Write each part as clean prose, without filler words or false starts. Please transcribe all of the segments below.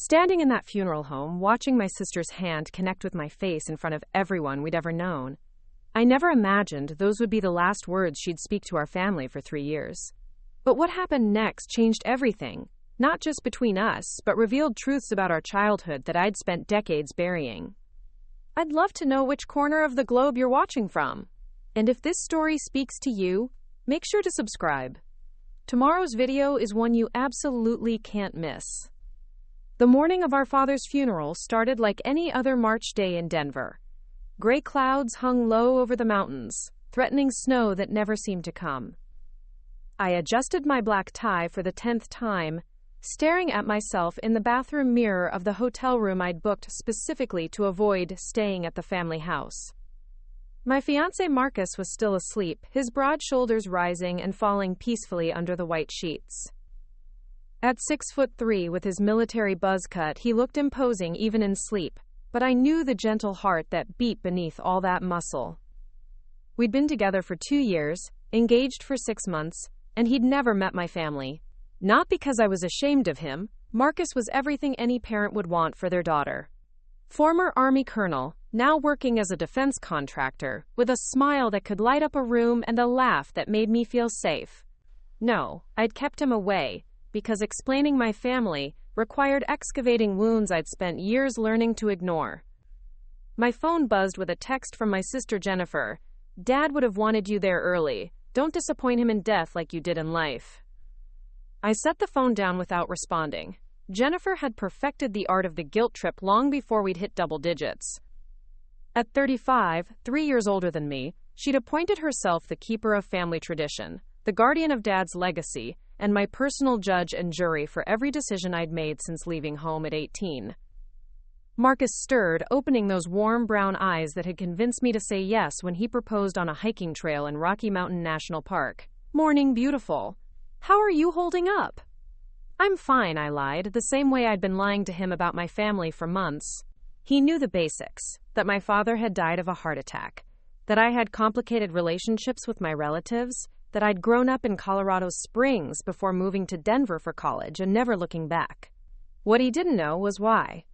Standing in that funeral home, watching my sister's hand connect with my face in front of everyone we'd ever known, I never imagined those would be the last words she'd speak to our family for 3 years. But what happened next changed everything, not just between us, but revealed truths about our childhood that I'd spent decades burying. I'd love to know which corner of the globe you're watching from. And if this story speaks to you, make sure to subscribe. Tomorrow's video is one you absolutely can't miss. The morning of our father's funeral started like any other March day in Denver. Gray clouds hung low over the mountains, threatening snow that never seemed to come. I adjusted my black tie for the 10th time, staring at myself in the bathroom mirror of the hotel room I'd booked specifically to avoid staying at the family house. My fiancé Marcus was still asleep, his broad shoulders rising and falling peacefully under the white sheets. At 6'3" with his military buzz cut, he looked imposing even in sleep, but I knew the gentle heart that beat beneath all that muscle. We'd been together for 2 years, engaged for 6 months, and he'd never met my family. Not because I was ashamed of him, Marcus was everything any parent would want for their daughter. Former Army colonel, now working as a defense contractor, with a smile that could light up a room and a laugh that made me feel safe. No, I'd kept him away, because explaining my family required excavating wounds I'd spent years learning to ignore. My phone buzzed with a text from my sister Jennifer. "Dad would have wanted you there early. Don't disappoint him in death like you did in life." I set the phone down without responding. Jennifer had perfected the art of the guilt trip long before we'd hit double digits. At 35, 3 years older than me, she'd appointed herself the keeper of family tradition, the guardian of Dad's legacy, and my personal judge and jury for every decision I'd made since leaving home at 18. Marcus stirred, opening those warm brown eyes that had convinced me to say yes when he proposed on a hiking trail in Rocky Mountain National Park. "Morning, beautiful. How are you holding up?" "I'm fine," I lied, the same way I'd been lying to him about my family for months. He knew the basics, that my father had died of a heart attack, that I had complicated relationships with my relatives, that I'd grown up in Colorado Springs before moving to Denver for college and never looking back. What he didn't know was why.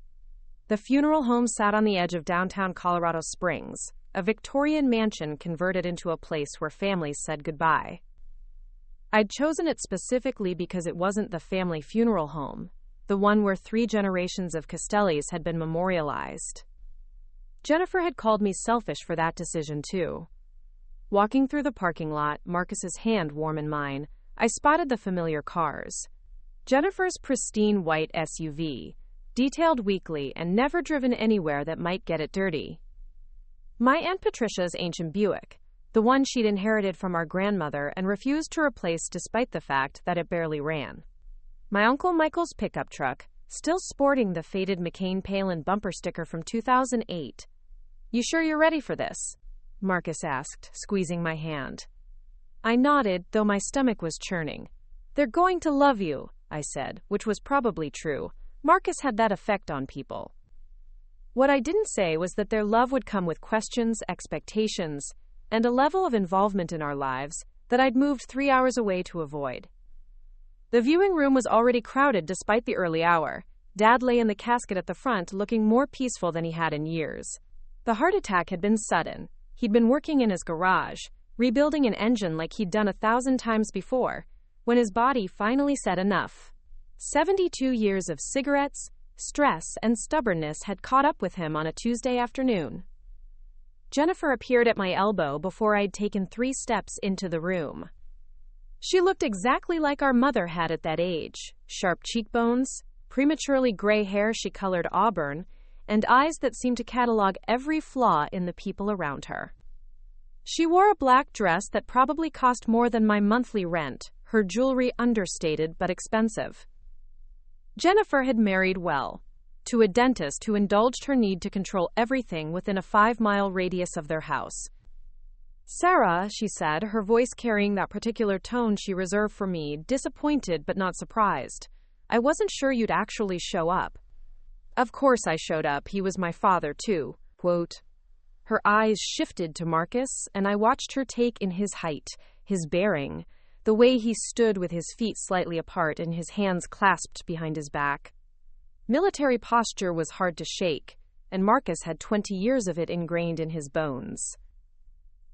The funeral home sat on the edge of downtown Colorado Springs, a Victorian mansion converted into a place where families said goodbye. I'd chosen it specifically because it wasn't the family funeral home, the one where 3 generations of Castellis had been memorialized. Jennifer had called me selfish for that decision too. Walking through the parking lot, Marcus's hand warm in mine, I spotted the familiar cars. Jennifer's pristine white SUV, detailed weekly and never driven anywhere that might get it dirty. My Aunt Patricia's ancient Buick, the one she'd inherited from our grandmother and refused to replace despite the fact that it barely ran. My Uncle Michael's pickup truck, still sporting the faded McCain Palin bumper sticker from 2008. "You sure you're ready for this?" Marcus asked, squeezing my hand. I nodded, though my stomach was churning. "They're going to love you," I said, which was probably true. Marcus had that effect on people. What I didn't say was that their love would come with questions, expectations, and a level of involvement in our lives that I'd moved 3 hours away to avoid. The viewing room was already crowded despite the early hour. Dad lay in the casket at the front, looking more peaceful than he had in years. The heart attack had been sudden. He'd been working in his garage, rebuilding an engine like he'd done 1,000 times before, when his body finally said enough. 72 years of cigarettes, stress, and stubbornness had caught up with him on a Tuesday afternoon. Jennifer appeared at my elbow before I'd taken 3 steps into the room. She looked exactly like our mother had at that age, sharp cheekbones, prematurely gray hair she colored auburn, and eyes that seemed to catalog every flaw in the people around her. She wore a black dress that probably cost more than my monthly rent, her jewelry understated but expensive. Jennifer had married well, to a dentist who indulged her need to control everything within a 5-mile radius of their house. "Sarah," she said, her voice carrying that particular tone she reserved for me, disappointed but not surprised. "I wasn't sure you'd actually show up." Of course I showed up. He was my father, too. Quote. Her eyes shifted to Marcus, and I watched her take in his height, his bearing, the way he stood with his feet slightly apart and his hands clasped behind his back. Military posture was hard to shake, and Marcus had 20 years of it ingrained in his bones.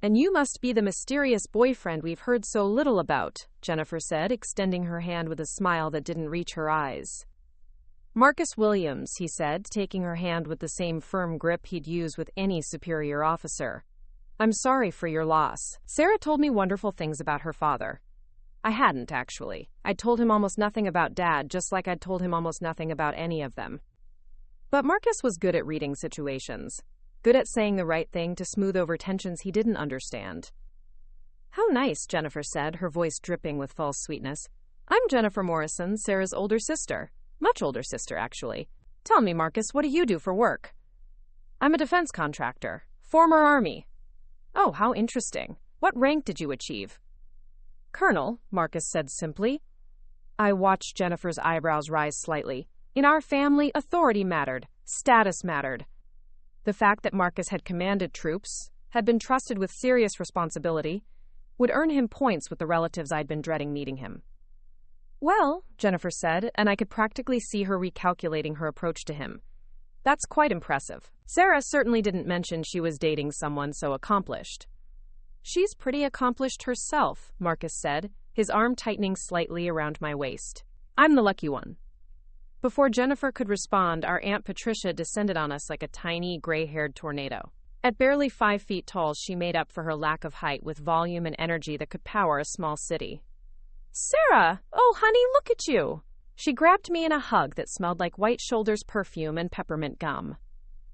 "And you must be the mysterious boyfriend we've heard so little about," Jennifer said, extending her hand with a smile that didn't reach her eyes. "Marcus Williams," he said, taking her hand with the same firm grip he'd use with any superior officer. "I'm sorry for your loss. Sarah told me wonderful things about her father." I hadn't, actually. I'd told him almost nothing about Dad, just like I'd told him almost nothing about any of them. But Marcus was good at reading situations, good at saying the right thing to smooth over tensions he didn't understand. "How nice," Jennifer said, her voice dripping with false sweetness. "I'm Jennifer Morrison, Sarah's older sister. Much older sister, actually. Tell me, Marcus, what do you do for work?" "I'm a defense contractor. Former Army." "Oh, how interesting. What rank did you achieve?" "Colonel," Marcus said simply. I watched Jennifer's eyebrows rise slightly. In our family, authority mattered. Status mattered. The fact that Marcus had commanded troops, had been trusted with serious responsibility, would earn him points with the relatives I'd been dreading meeting him. "Well," Jennifer said, and I could practically see her recalculating her approach to him. "That's quite impressive. Sarah certainly didn't mention she was dating someone so accomplished." "She's pretty accomplished herself," Marcus said, his arm tightening slightly around my waist. "I'm the lucky one." Before Jennifer could respond, our Aunt Patricia descended on us like a tiny, gray-haired tornado. At barely 5 feet tall, she made up for her lack of height with volume and energy that could power a small city. "Sarah! Oh, honey, look at you!" She grabbed me in a hug that smelled like White Shoulder's perfume and peppermint gum.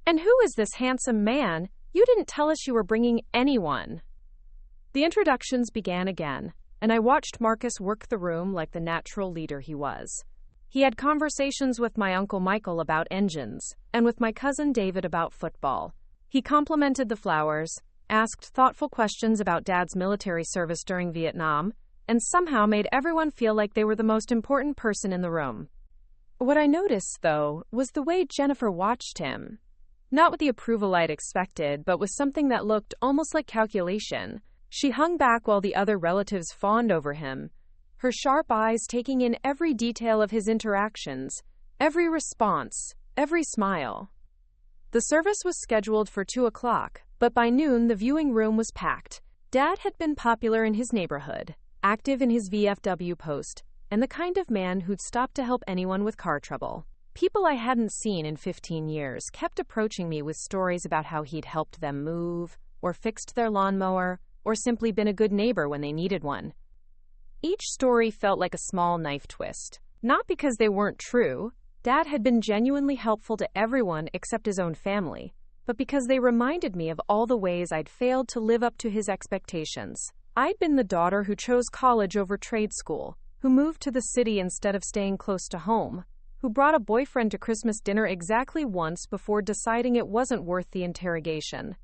"And who is this handsome man? You didn't tell us you were bringing anyone." The introductions began again, and I watched Marcus work the room like the natural leader he was. He had conversations with my Uncle Michael about engines, and with my cousin David about football. He complimented the flowers, asked thoughtful questions about Dad's military service during Vietnam, and somehow made everyone feel like they were the most important person in the room. What I noticed, though, was the way Jennifer watched him. Not with the approval I'd expected, but with something that looked almost like calculation. She hung back while the other relatives fawned over him, her sharp eyes taking in every detail of his interactions, every response, every smile. The service was scheduled for 2 o'clock, but by noon the viewing room was packed. Dad had been popular in his neighborhood, active in his VFW post, and the kind of man who'd stop to help anyone with car trouble. People I hadn't seen in 15 years kept approaching me with stories about how he'd helped them move, or fixed their lawnmower, or simply been a good neighbor when they needed one. Each story felt like a small knife twist. Not because they weren't true. Dad had been genuinely helpful to everyone except his own family, but because they reminded me of all the ways I'd failed to live up to his expectations. I'd been the daughter who chose college over trade school, who moved to the city instead of staying close to home, who brought a boyfriend to Christmas dinner exactly once before deciding it wasn't worth the interrogation.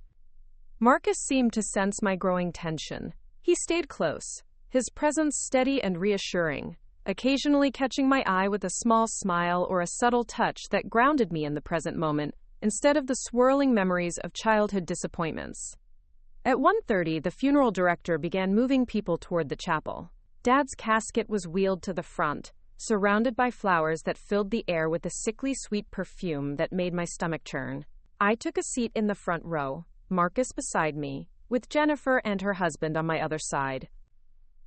Marcus seemed to sense my growing tension. He stayed close, his presence steady and reassuring, occasionally catching my eye with a small smile or a subtle touch that grounded me in the present moment, instead of the swirling memories of childhood disappointments. At 1:30, the funeral director began moving people toward the chapel. Dad's casket was wheeled to the front, surrounded by flowers that filled the air with a sickly sweet perfume that made my stomach churn. I took a seat in the front row, Marcus beside me, with Jennifer and her husband on my other side.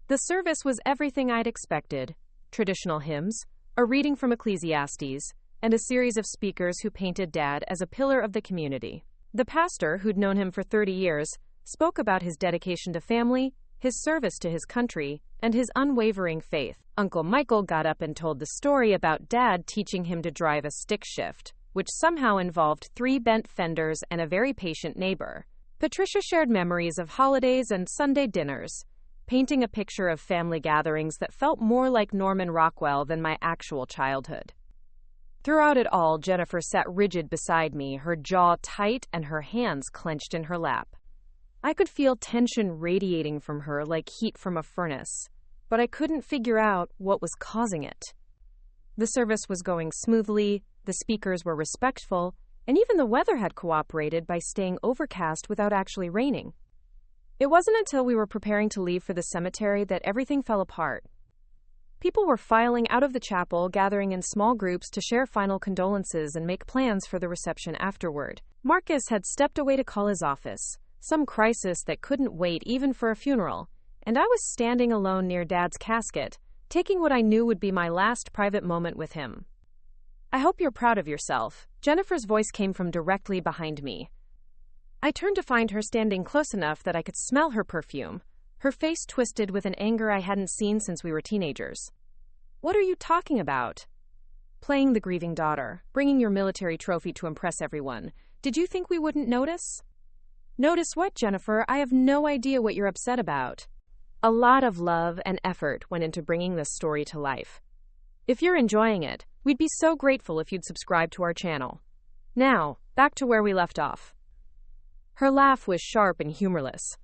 The service was everything I'd expected. Traditional hymns, a reading from Ecclesiastes, and a series of speakers who painted Dad as a pillar of the community. The pastor, who'd known him for 30 years, spoke about his dedication to family, his service to his country, and his unwavering faith. Uncle Michael got up and told the story about Dad teaching him to drive a stick shift, which somehow involved 3 bent fenders and a very patient neighbor. Patricia shared memories of holidays and Sunday dinners, painting a picture of family gatherings that felt more like Norman Rockwell than my actual childhood. Throughout it all, Jennifer sat rigid beside me, her jaw tight and her hands clenched in her lap. I could feel tension radiating from her like heat from a furnace, but I couldn't figure out what was causing it. The service was going smoothly, the speakers were respectful, and even the weather had cooperated by staying overcast without actually raining. It wasn't until we were preparing to leave for the cemetery that everything fell apart. People were filing out of the chapel, gathering in small groups to share final condolences and make plans for the reception afterward. Marcus had stepped away to call his office, some crisis that couldn't wait even for a funeral, and I was standing alone near Dad's casket, taking what I knew would be my last private moment with him. "I hope you're proud of yourself." Jennifer's voice came from directly behind me. I turned to find her standing close enough that I could smell her perfume, her face twisted with an anger I hadn't seen since we were teenagers. "What are you talking about?" "Playing the grieving daughter, bringing your military trophy to impress everyone. Did you think we wouldn't notice?" "Notice what, Jennifer? I have no idea what you're upset about." A lot of love and effort went into bringing this story to life. If you're enjoying it, we'd be so grateful if you'd subscribe to our channel. Now, back to where we left off. Her laugh was sharp and humorless.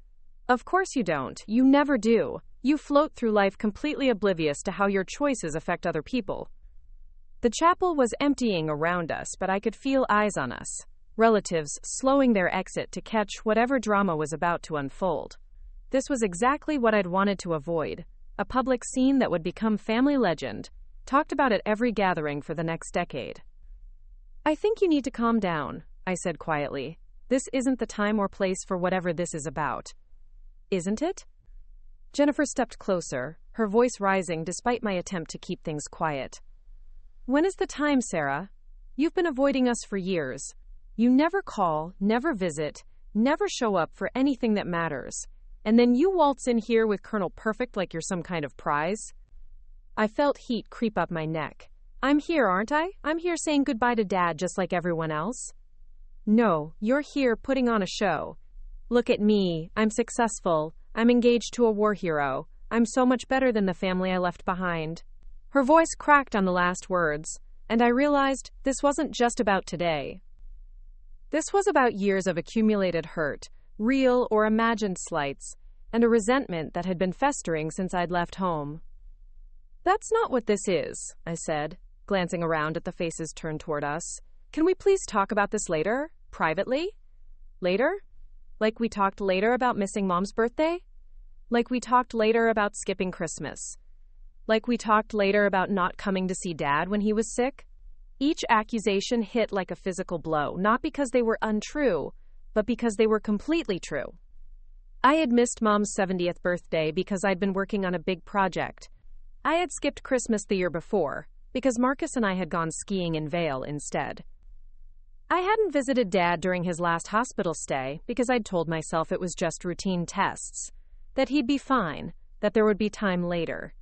"Of course you don't. You never do. You float through life completely oblivious to how your choices affect other people." The chapel was emptying around us, but I could feel eyes on us, relatives slowing their exit to catch whatever drama was about to unfold. This was exactly what I'd wanted to avoid, a public scene that would become family legend, talked about at every gathering for the next decade. "I think you need to calm down," I said quietly. "This isn't the time or place for whatever this is about." "Isn't it?" Jennifer stepped closer, her voice rising despite my attempt to keep things quiet. "When is the time, Sarah? You've been avoiding us for years. You never call, never visit, never show up for anything that matters. And then you waltz in here with Colonel Perfect like you're some kind of prize." I felt heat creep up my neck. "I'm here, aren't I? I'm here saying goodbye to Dad just like everyone else." "No, you're here putting on a show. Look at me, I'm successful, I'm engaged to a war hero, I'm so much better than the family I left behind." Her voice cracked on the last words, and I realized this wasn't just about today. This was about years of accumulated hurt, real or imagined slights, and a resentment that had been festering since I'd left home. "That's not what this is," I said, glancing around at the faces turned toward us. "Can we please talk about this later? Privately? Later? Like we talked later about missing Mom's birthday? Like we talked later about skipping Christmas? Like we talked later about not coming to see Dad when he was sick?" Each accusation hit like a physical blow, not because they were untrue, but because they were completely true. I had missed Mom's 70th birthday because I'd been working on a big project. I had skipped Christmas the year before, because Marcus and I had gone skiing in Vail instead. I hadn't visited Dad during his last hospital stay because I'd told myself it was just routine tests, that he'd be fine, that there would be time later.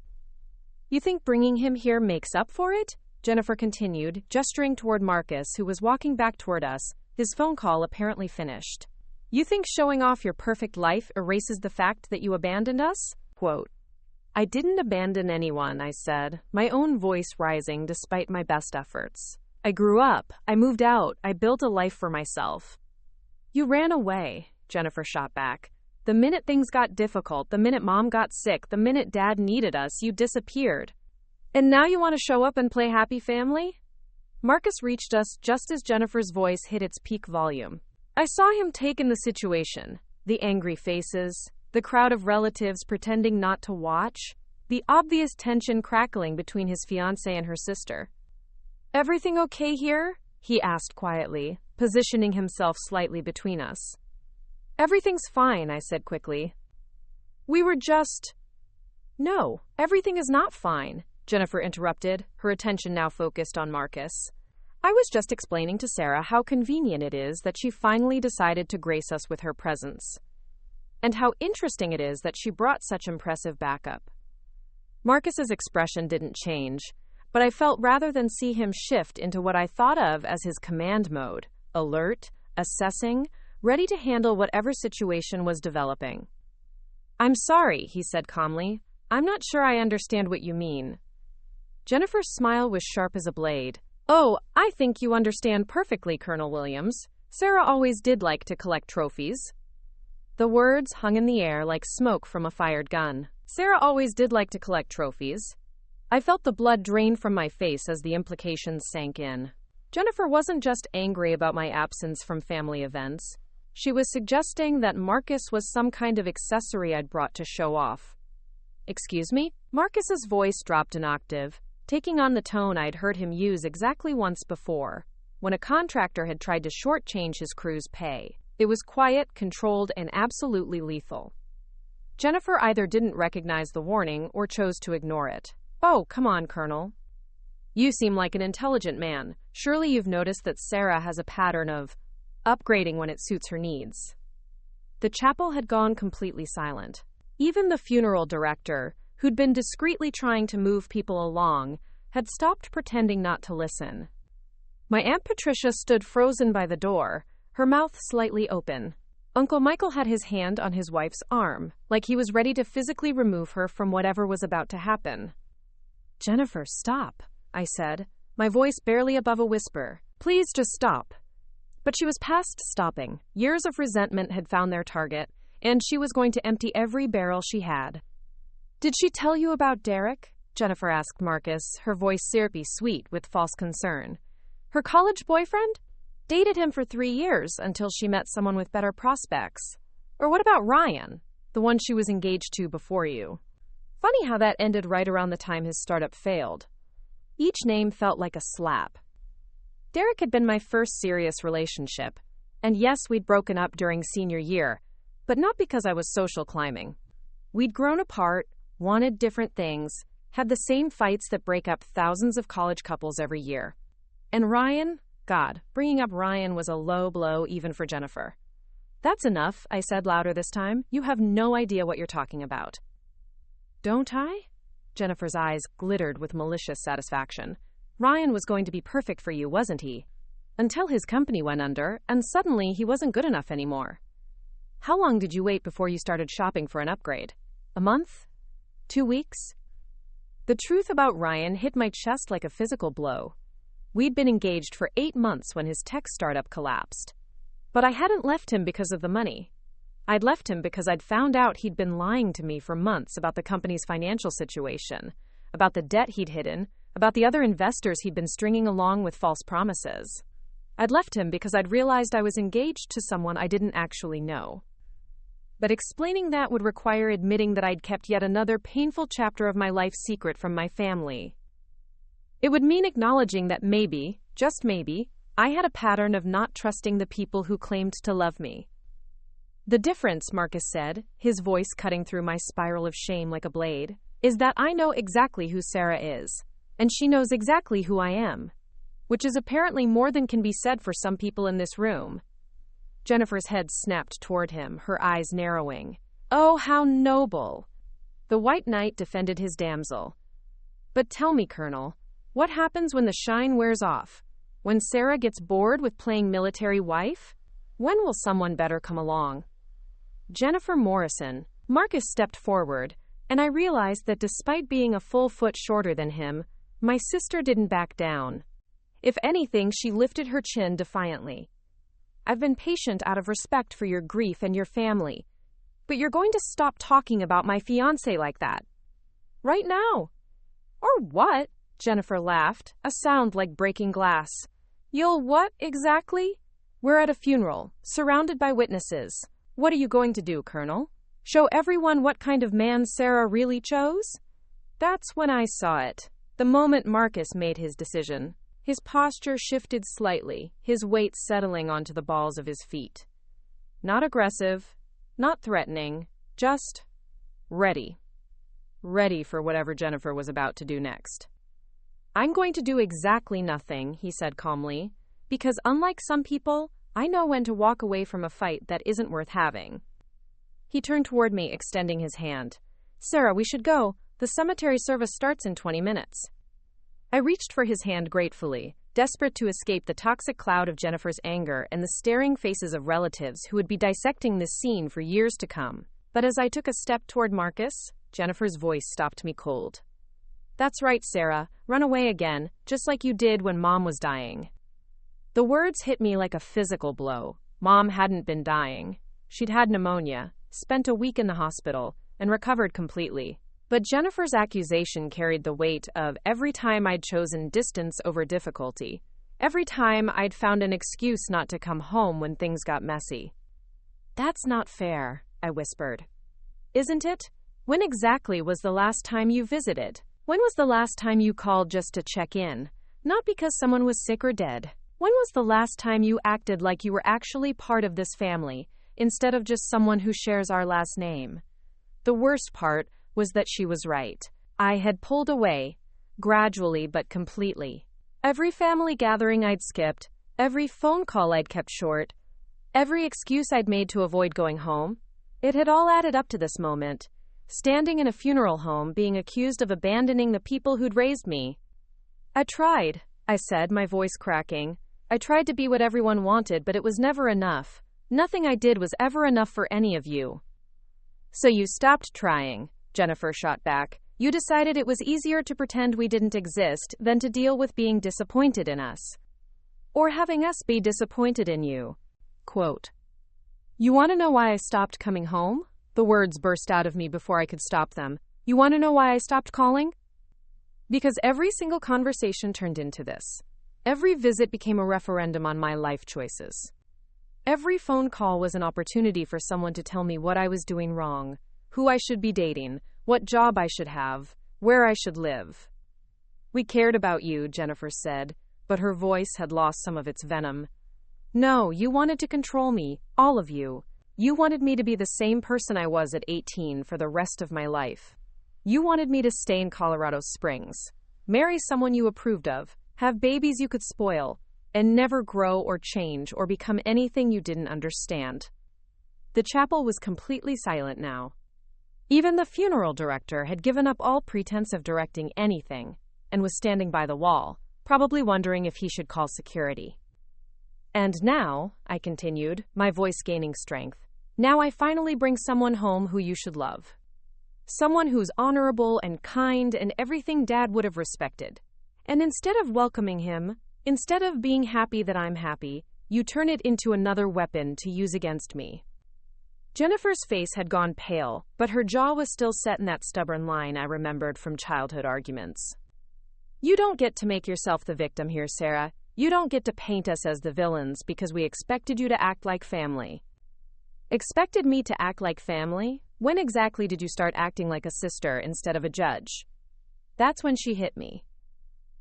"You think bringing him here makes up for it?" Jennifer continued, gesturing toward Marcus, who was walking back toward us, his phone call apparently finished. "You think showing off your perfect life erases the fact that you abandoned us?" Quote. "I didn't abandon anyone," I said, my own voice rising despite my best efforts. "I grew up, I moved out, I built a life for myself." "You ran away," Jennifer shot back. "The minute things got difficult, the minute Mom got sick, the minute Dad needed us, you disappeared. And now you want to show up and play happy family?" Marcus reached us just as Jennifer's voice hit its peak volume. I saw him take in the situation, the angry faces, the crowd of relatives pretending not to watch, the obvious tension crackling between his fiancé and her sister. "Everything okay here?" he asked quietly, positioning himself slightly between us. "Everything's fine," I said quickly. "We were just—" "No, everything is not fine," Jennifer interrupted, her attention now focused on Marcus. "I was just explaining to Sarah how convenient it is that she finally decided to grace us with her presence. And how interesting it is that she brought such impressive backup." Marcus's expression didn't change, but I felt rather than see him shift into what I thought of as his command mode, alert, assessing, ready to handle whatever situation was developing. "I'm sorry," he said calmly. "I'm not sure I understand what you mean." Jennifer's smile was sharp as a blade. "Oh, I think you understand perfectly, Colonel Williams. Sarah always did like to collect trophies." The words hung in the air like smoke from a fired gun. Sarah always did like to collect trophies. I felt the blood drain from my face as the implications sank in. Jennifer wasn't just angry about my absence from family events. She was suggesting that Marcus was some kind of accessory I'd brought to show off. "Excuse me?" Marcus's voice dropped an octave, taking on the tone I'd heard him use exactly once before, when a contractor had tried to shortchange his crew's pay. It was quiet, controlled, and absolutely lethal. Jennifer either didn't recognize the warning or chose to ignore it. "Oh, come on, Colonel. You seem like an intelligent man. Surely you've noticed that Sarah has a pattern of upgrading when it suits her needs." The chapel had gone completely silent. Even the funeral director, who'd been discreetly trying to move people along, had stopped pretending not to listen. My Aunt Patricia stood frozen by the door, her mouth slightly open. Uncle Michael had his hand on his wife's arm, like he was ready to physically remove her from whatever was about to happen. "Jennifer, stop," I said, my voice barely above a whisper. "Please just stop." But she was past stopping. Years of resentment had found their target, and she was going to empty every barrel she had. "Did she tell you about Derek?" Jennifer asked Marcus, her voice syrupy sweet with false concern. "Her college boyfriend? Dated him for 3 years until she met someone with better prospects. Or what about Ryan, the one she was engaged to before you? Funny how that ended right around the time his startup failed." Each name felt like a slap. Derek had been my first serious relationship, and yes, we'd broken up during senior year, but not because I was social climbing. We'd grown apart, wanted different things, had the same fights that break up thousands of college couples every year. And Ryan? God, bringing up Ryan was a low blow even for Jennifer. "That's enough," I said louder this time. "You have no idea what you're talking about." "Don't I?" Jennifer's eyes glittered with malicious satisfaction. "Ryan was going to be perfect for you, wasn't he? Until his company went under, and suddenly he wasn't good enough anymore. How long did you wait before you started shopping for an upgrade? A month? 2 weeks?" The truth about Ryan hit my chest like a physical blow. We'd been engaged for 8 months when his tech startup collapsed. But I hadn't left him because of the money. I'd left him because I'd found out he'd been lying to me for months about the company's financial situation, about the debt he'd hidden, about the other investors he'd been stringing along with false promises. I'd left him because I'd realized I was engaged to someone I didn't actually know. But explaining that would require admitting that I'd kept yet another painful chapter of my life secret from my family. It would mean acknowledging that maybe, just maybe, I had a pattern of not trusting the people who claimed to love me. "The difference," Marcus said, his voice cutting through my spiral of shame like a blade, "is that I know exactly who Sarah is, and she knows exactly who I am, which is apparently more than can be said for some people in this room." Jennifer's head snapped toward him, her eyes narrowing. "Oh, how noble!" The White Knight defended his damsel. "But tell me, Colonel, what happens when the shine wears off? When Sarah gets bored with playing military wife? When will someone better come along?" "Jennifer Morrison." Marcus stepped forward, and I realized that despite being a full foot shorter than him, my sister didn't back down. If anything, she lifted her chin defiantly. "I've been patient out of respect for your grief and your family, but you're going to stop talking about my fiancé like that. Right now." "Or what?" Jennifer laughed, a sound like breaking glass. "You'll what, exactly?" "We're at a funeral, surrounded by witnesses. What are you going to do, Colonel? Show everyone what kind of man Sarah really chose?" That's when I saw it. The moment Marcus made his decision. His posture shifted slightly, his weight settling onto the balls of his feet. Not aggressive, not threatening, just ready. Ready for whatever Jennifer was about to do next. "I'm going to do exactly nothing," he said calmly, "because unlike some people, I know when to walk away from a fight that isn't worth having." He turned toward me, extending his hand. "Sarah, we should go. The cemetery service starts in 20 minutes. I reached for his hand gratefully, desperate to escape the toxic cloud of Jennifer's anger and the staring faces of relatives who would be dissecting this scene for years to come. But as I took a step toward Marcus, Jennifer's voice stopped me cold. "That's right, Sarah. Run away again, just like you did when Mom was dying." The words hit me like a physical blow. Mom hadn't been dying. She'd had pneumonia, spent a week in the hospital, and recovered completely. But Jennifer's accusation carried the weight of every time I'd chosen distance over difficulty, every time I'd found an excuse not to come home when things got messy. "That's not fair," I whispered. "Isn't it? When exactly was the last time you visited? When was the last time you called just to check in? Not because someone was sick or dead. When was the last time you acted like you were actually part of this family, instead of just someone who shares our last name? The worst part was that she was right. I had pulled away, gradually but completely. Every family gathering I'd skipped, every phone call I'd kept short, every excuse I'd made to avoid going home, it had all added up to this moment, standing in a funeral home being accused of abandoning the people who'd raised me. I tried, I said, my voice cracking. I tried to be what everyone wanted, but it was never enough. Nothing I did was ever enough for any of you. So you stopped trying, Jennifer shot back. You decided it was easier to pretend we didn't exist than to deal with being disappointed in us. Or having us be disappointed in you. Quote, "You want to know why I stopped coming home?" The words burst out of me before I could stop them. You want to know why I stopped calling? Because every single conversation turned into this. Every visit became a referendum on my life choices. Every phone call was an opportunity for someone to tell me what I was doing wrong, who I should be dating, what job I should have, where I should live. We cared about you, Jennifer said, but her voice had lost some of its venom. No, you wanted to control me, all of you. You wanted me to be the same person I was at 18 for the rest of my life. You wanted me to stay in Colorado Springs, marry someone you approved of, have babies you could spoil, and never grow or change or become anything you didn't understand. The chapel was completely silent now. Even the funeral director had given up all pretense of directing anything and was standing by the wall, probably wondering if he should call security. And now, I continued, my voice gaining strength, now I finally bring someone home who you should love. Someone who's honorable and kind and everything Dad would have respected. And instead of welcoming him, instead of being happy that I'm happy, you turn it into another weapon to use against me. Jennifer's face had gone pale, but her jaw was still set in that stubborn line I remembered from childhood arguments. You don't get to make yourself the victim here, Sarah. You don't get to paint us as the villains because we expected you to act like family. Expected me to act like family? When exactly did you start acting like a sister instead of a judge? That's when she hit me.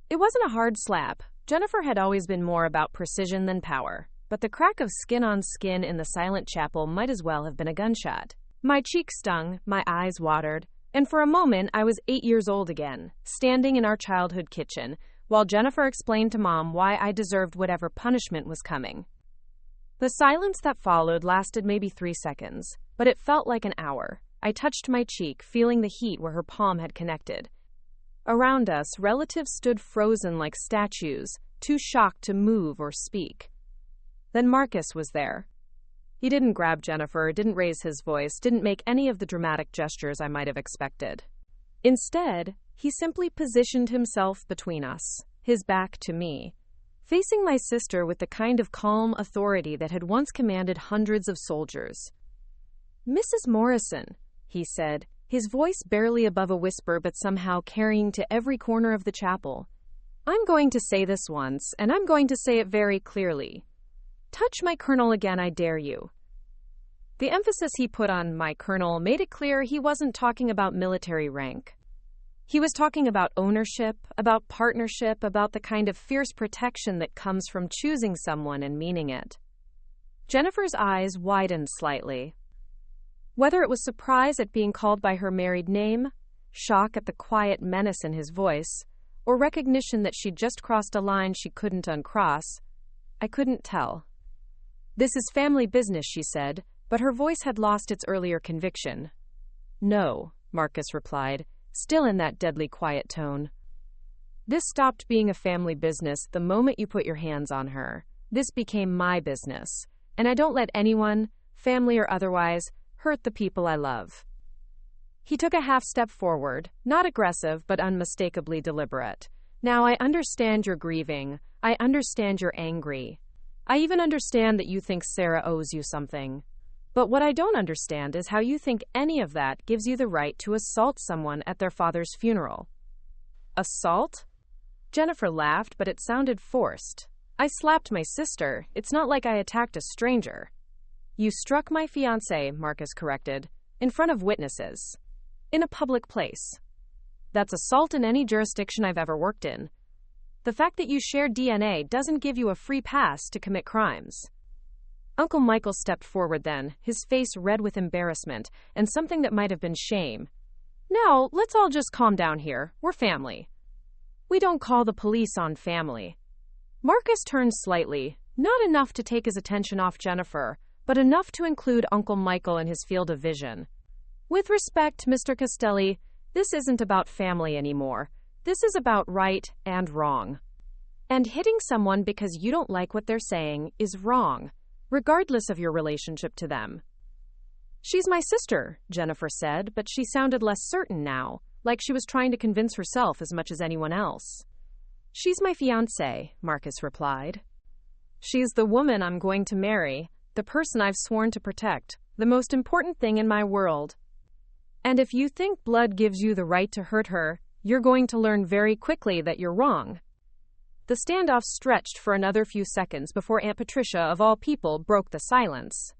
It wasn't a hard slap. Jennifer had always been more about precision than power, but the crack of skin on skin in the silent chapel might as well have been a gunshot. My cheeks stung, my eyes watered, and for a moment I was 8 years old again, standing in our childhood kitchen, while Jennifer explained to Mom why I deserved whatever punishment was coming. The silence that followed lasted maybe 3 seconds, but it felt like an hour. I touched my cheek, feeling the heat where her palm had connected. Around us, relatives stood frozen like statues, too shocked to move or speak. Then Marcus was there. He didn't grab Jennifer, didn't raise his voice, didn't make any of the dramatic gestures I might have expected. Instead, he simply positioned himself between us, his back to me, facing my sister with the kind of calm authority that had once commanded hundreds of soldiers. "Mrs. Morrison," he said, his voice barely above a whisper but somehow carrying to every corner of the chapel. "I'm going to say this once, and I'm going to say it very clearly. Touch my colonel again, I dare you." The emphasis he put on my colonel made it clear he wasn't talking about military rank. He was talking about ownership, about partnership, about the kind of fierce protection that comes from choosing someone and meaning it. Jennifer's eyes widened slightly. Whether it was surprise at being called by her married name, shock at the quiet menace in his voice, or recognition that she'd just crossed a line she couldn't uncross, I couldn't tell. "This is family business," she said, but her voice had lost its earlier conviction. "No," Marcus replied, still in that deadly quiet tone. "This stopped being a family business the moment you put your hands on her. This became my business, and I don't let anyone, family or otherwise, hurt the people I love." He took a half step forward, not aggressive but unmistakably deliberate. "Now I understand you're grieving. I understand you're angry. I even understand that you think Sarah owes you something. But what I don't understand is how you think any of that gives you the right to assault someone at their father's funeral." "Assault?" Jennifer laughed, but it sounded forced. "I slapped my sister. It's not like I attacked a stranger." "You struck my fiancé," Marcus corrected, "in front of witnesses." in a public place. That's assault in any jurisdiction I've ever worked in. The fact that you shared DNA doesn't give you a free pass to commit crimes. Uncle Michael stepped forward then, his face red with embarrassment and something that might have been shame. Now, let's all just calm down here. We're family. We don't call the police on family. Marcus turned slightly, not enough to take his attention off Jennifer, but enough to include Uncle Michael in his field of vision. With respect, Mr. Castelli, this isn't about family anymore. This is about right and wrong. And hitting someone because you don't like what they're saying is wrong, regardless of your relationship to them. She's my sister, Jennifer said, but she sounded less certain now, like she was trying to convince herself as much as anyone else. She's my fiancé, Marcus replied. She's the woman I'm going to marry, the person I've sworn to protect, the most important thing in my world. And if you think blood gives you the right to hurt her, you're going to learn very quickly that you're wrong. The standoff stretched for another few seconds before Aunt Patricia, of all people, broke the silence.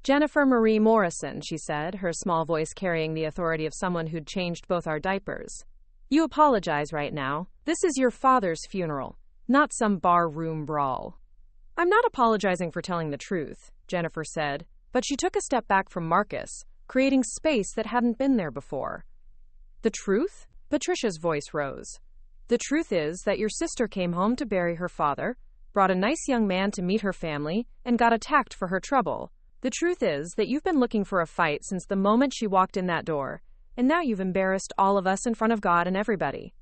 Jennifer Marie Morrison, she said, her small voice carrying the authority of someone who'd changed both our diapers. You apologize right now. This is your father's funeral, not some bar-room brawl. I'm not apologizing for telling the truth, Jennifer said, but she took a step back from Marcus, creating space that hadn't been there before. The truth? Patricia's voice rose. The truth is that your sister came home to bury her father, brought a nice young man to meet her family, and got attacked for her trouble. The truth is that you've been looking for a fight since the moment she walked in that door, and now you've embarrassed all of us in front of God and everybody.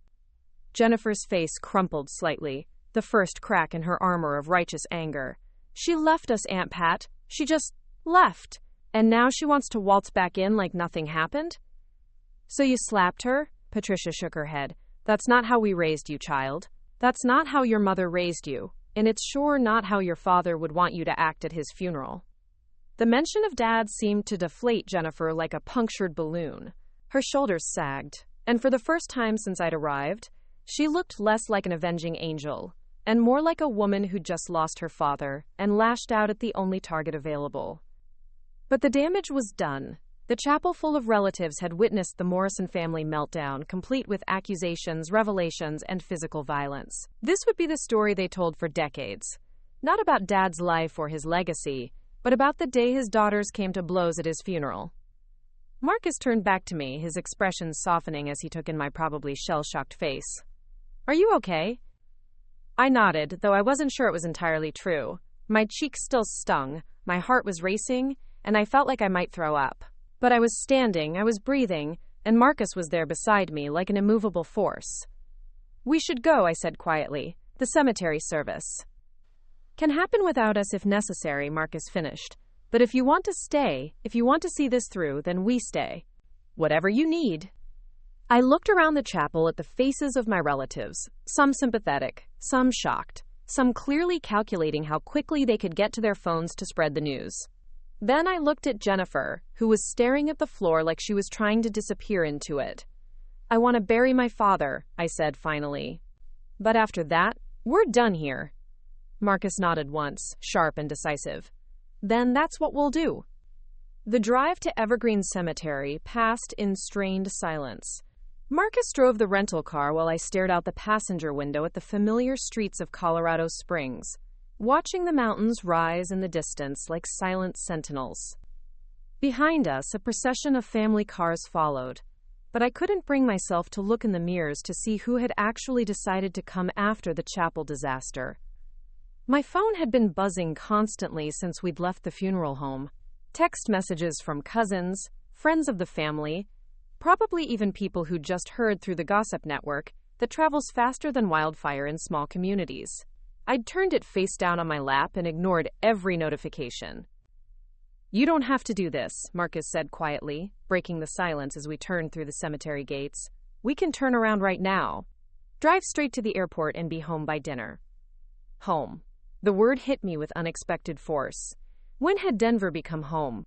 Jennifer's face crumpled slightly, the first crack in her armor of righteous anger. She left us, Aunt Pat. She just left. And now she wants to waltz back in like nothing happened? So you slapped her? Patricia shook her head. That's not how we raised you, child. That's not how your mother raised you, and it's sure not how your father would want you to act at his funeral. The mention of Dad seemed to deflate Jennifer like a punctured balloon. Her shoulders sagged, and for the first time since I'd arrived, she looked less like an avenging angel, and more like a woman who'd just lost her father and lashed out at the only target available. But the damage was done. The chapel full of relatives had witnessed the Morrison family meltdown, complete with accusations, revelations, and physical violence. This would be the story they told for decades. Not about Dad's life or his legacy, but about the day his daughters came to blows at his funeral. Marcus turned back to me, his expression softening as he took in my probably shell-shocked face. Are you okay? I nodded, though I wasn't sure it was entirely true. My cheeks still stung, my heart was racing, and I felt like I might throw up. But I was standing, I was breathing, and Marcus was there beside me like an immovable force. We should go, I said quietly. The cemetery service can happen without us if necessary, Marcus finished. But if you want to stay, if you want to see this through, then we stay. Whatever you need. I looked around the chapel at the faces of my relatives, some sympathetic, some shocked, some clearly calculating how quickly they could get to their phones to spread the news. Then I looked at Jennifer, who was staring at the floor like she was trying to disappear into it. I want to bury my father, I said finally. But after that, we're done here. Marcus nodded once, sharp and decisive. Then that's what we'll do. The drive to Evergreen Cemetery passed in strained silence. Marcus drove the rental car while I stared out the passenger window at the familiar streets of Colorado Springs, watching the mountains rise in the distance like silent sentinels. Behind us, a procession of family cars followed, but I couldn't bring myself to look in the mirrors to see who had actually decided to come after the chapel disaster. My phone had been buzzing constantly since we'd left the funeral home. Text messages from cousins, friends of the family, probably even people who'd just heard through the gossip network that travels faster than wildfire in small communities. I'd turned it face down on my lap and ignored every notification. You don't have to do this, Marcus said quietly, breaking the silence as we turned through the cemetery gates. We can turn around right now. Drive straight to the airport and be home by dinner. Home. The word hit me with unexpected force. When had Denver become home?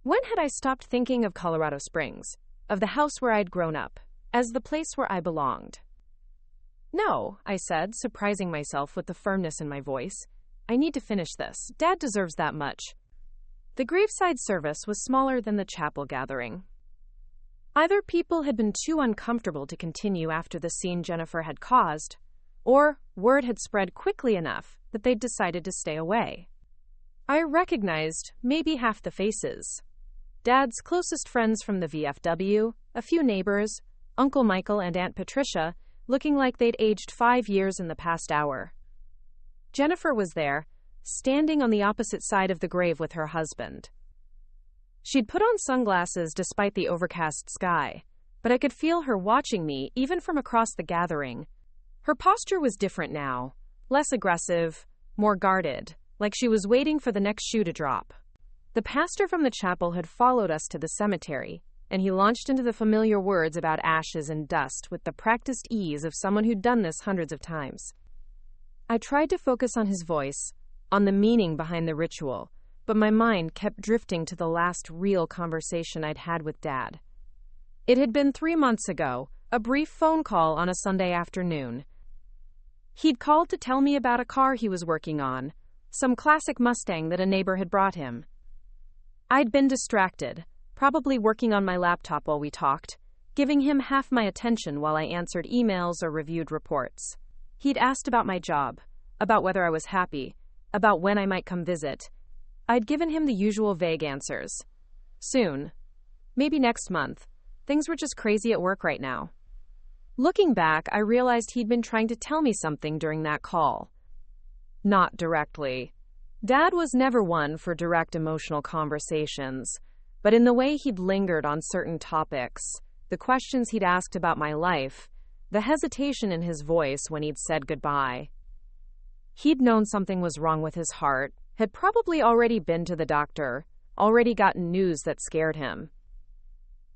When had I stopped thinking of Colorado Springs, of the house where I'd grown up, as the place where I belonged? No, I said, surprising myself with the firmness in my voice. I need to finish this. Dad deserves that much. The graveside service was smaller than the chapel gathering. Either people had been too uncomfortable to continue after the scene Jennifer had caused, or word had spread quickly enough that they'd decided to stay away. I recognized maybe half the faces. Dad's closest friends from the VFW, a few neighbors, Uncle Michael and Aunt Patricia, looking like they'd aged 5 years in the past hour. Jennifer was there, standing on the opposite side of the grave with her husband. She'd put on sunglasses despite the overcast sky, but I could feel her watching me even from across the gathering. Her posture was different now, less aggressive, more guarded, like she was waiting for the next shoe to drop. The pastor from the chapel had followed us to the cemetery, and he launched into the familiar words about ashes and dust with the practiced ease of someone who'd done this hundreds of times. I tried to focus on his voice, on the meaning behind the ritual, but my mind kept drifting to the last real conversation I'd had with Dad. It had been 3 months ago, a brief phone call on a Sunday afternoon. He'd called to tell me about a car he was working on, some classic Mustang that a neighbor had brought him. I'd been distracted, probably working on my laptop while we talked, giving him half my attention while I answered emails or reviewed reports. He'd asked about my job, about whether I was happy, about when I might come visit. I'd given him the usual vague answers. Soon. Maybe next month. Things were just crazy at work right now. Looking back, I realized he'd been trying to tell me something during that call. Not directly. Dad was never one for direct emotional conversations, but in the way he'd lingered on certain topics, the questions he'd asked about my life, the hesitation in his voice when he'd said goodbye. He'd known something was wrong with his heart, had probably already been to the doctor, already gotten news that scared him.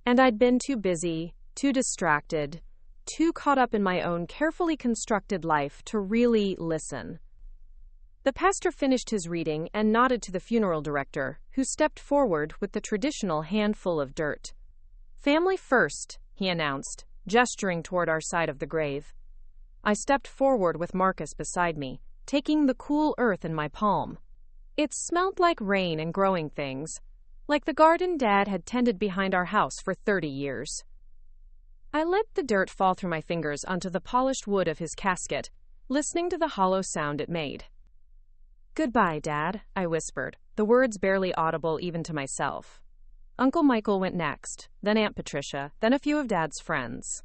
And I'd been too busy, too distracted, too caught up in my own carefully constructed life to really listen. The pastor finished his reading and nodded to the funeral director, who stepped forward with the traditional handful of dirt. "Family first," he announced, gesturing toward our side of the grave. I stepped forward with Marcus beside me, taking the cool earth in my palm. It smelled like rain and growing things, like the garden Dad had tended behind our house for 30 years. I let the dirt fall through my fingers onto the polished wood of his casket, listening to the hollow sound it made. "Goodbye, Dad," I whispered, the words barely audible even to myself. Uncle Michael went next, then Aunt Patricia, then a few of Dad's friends.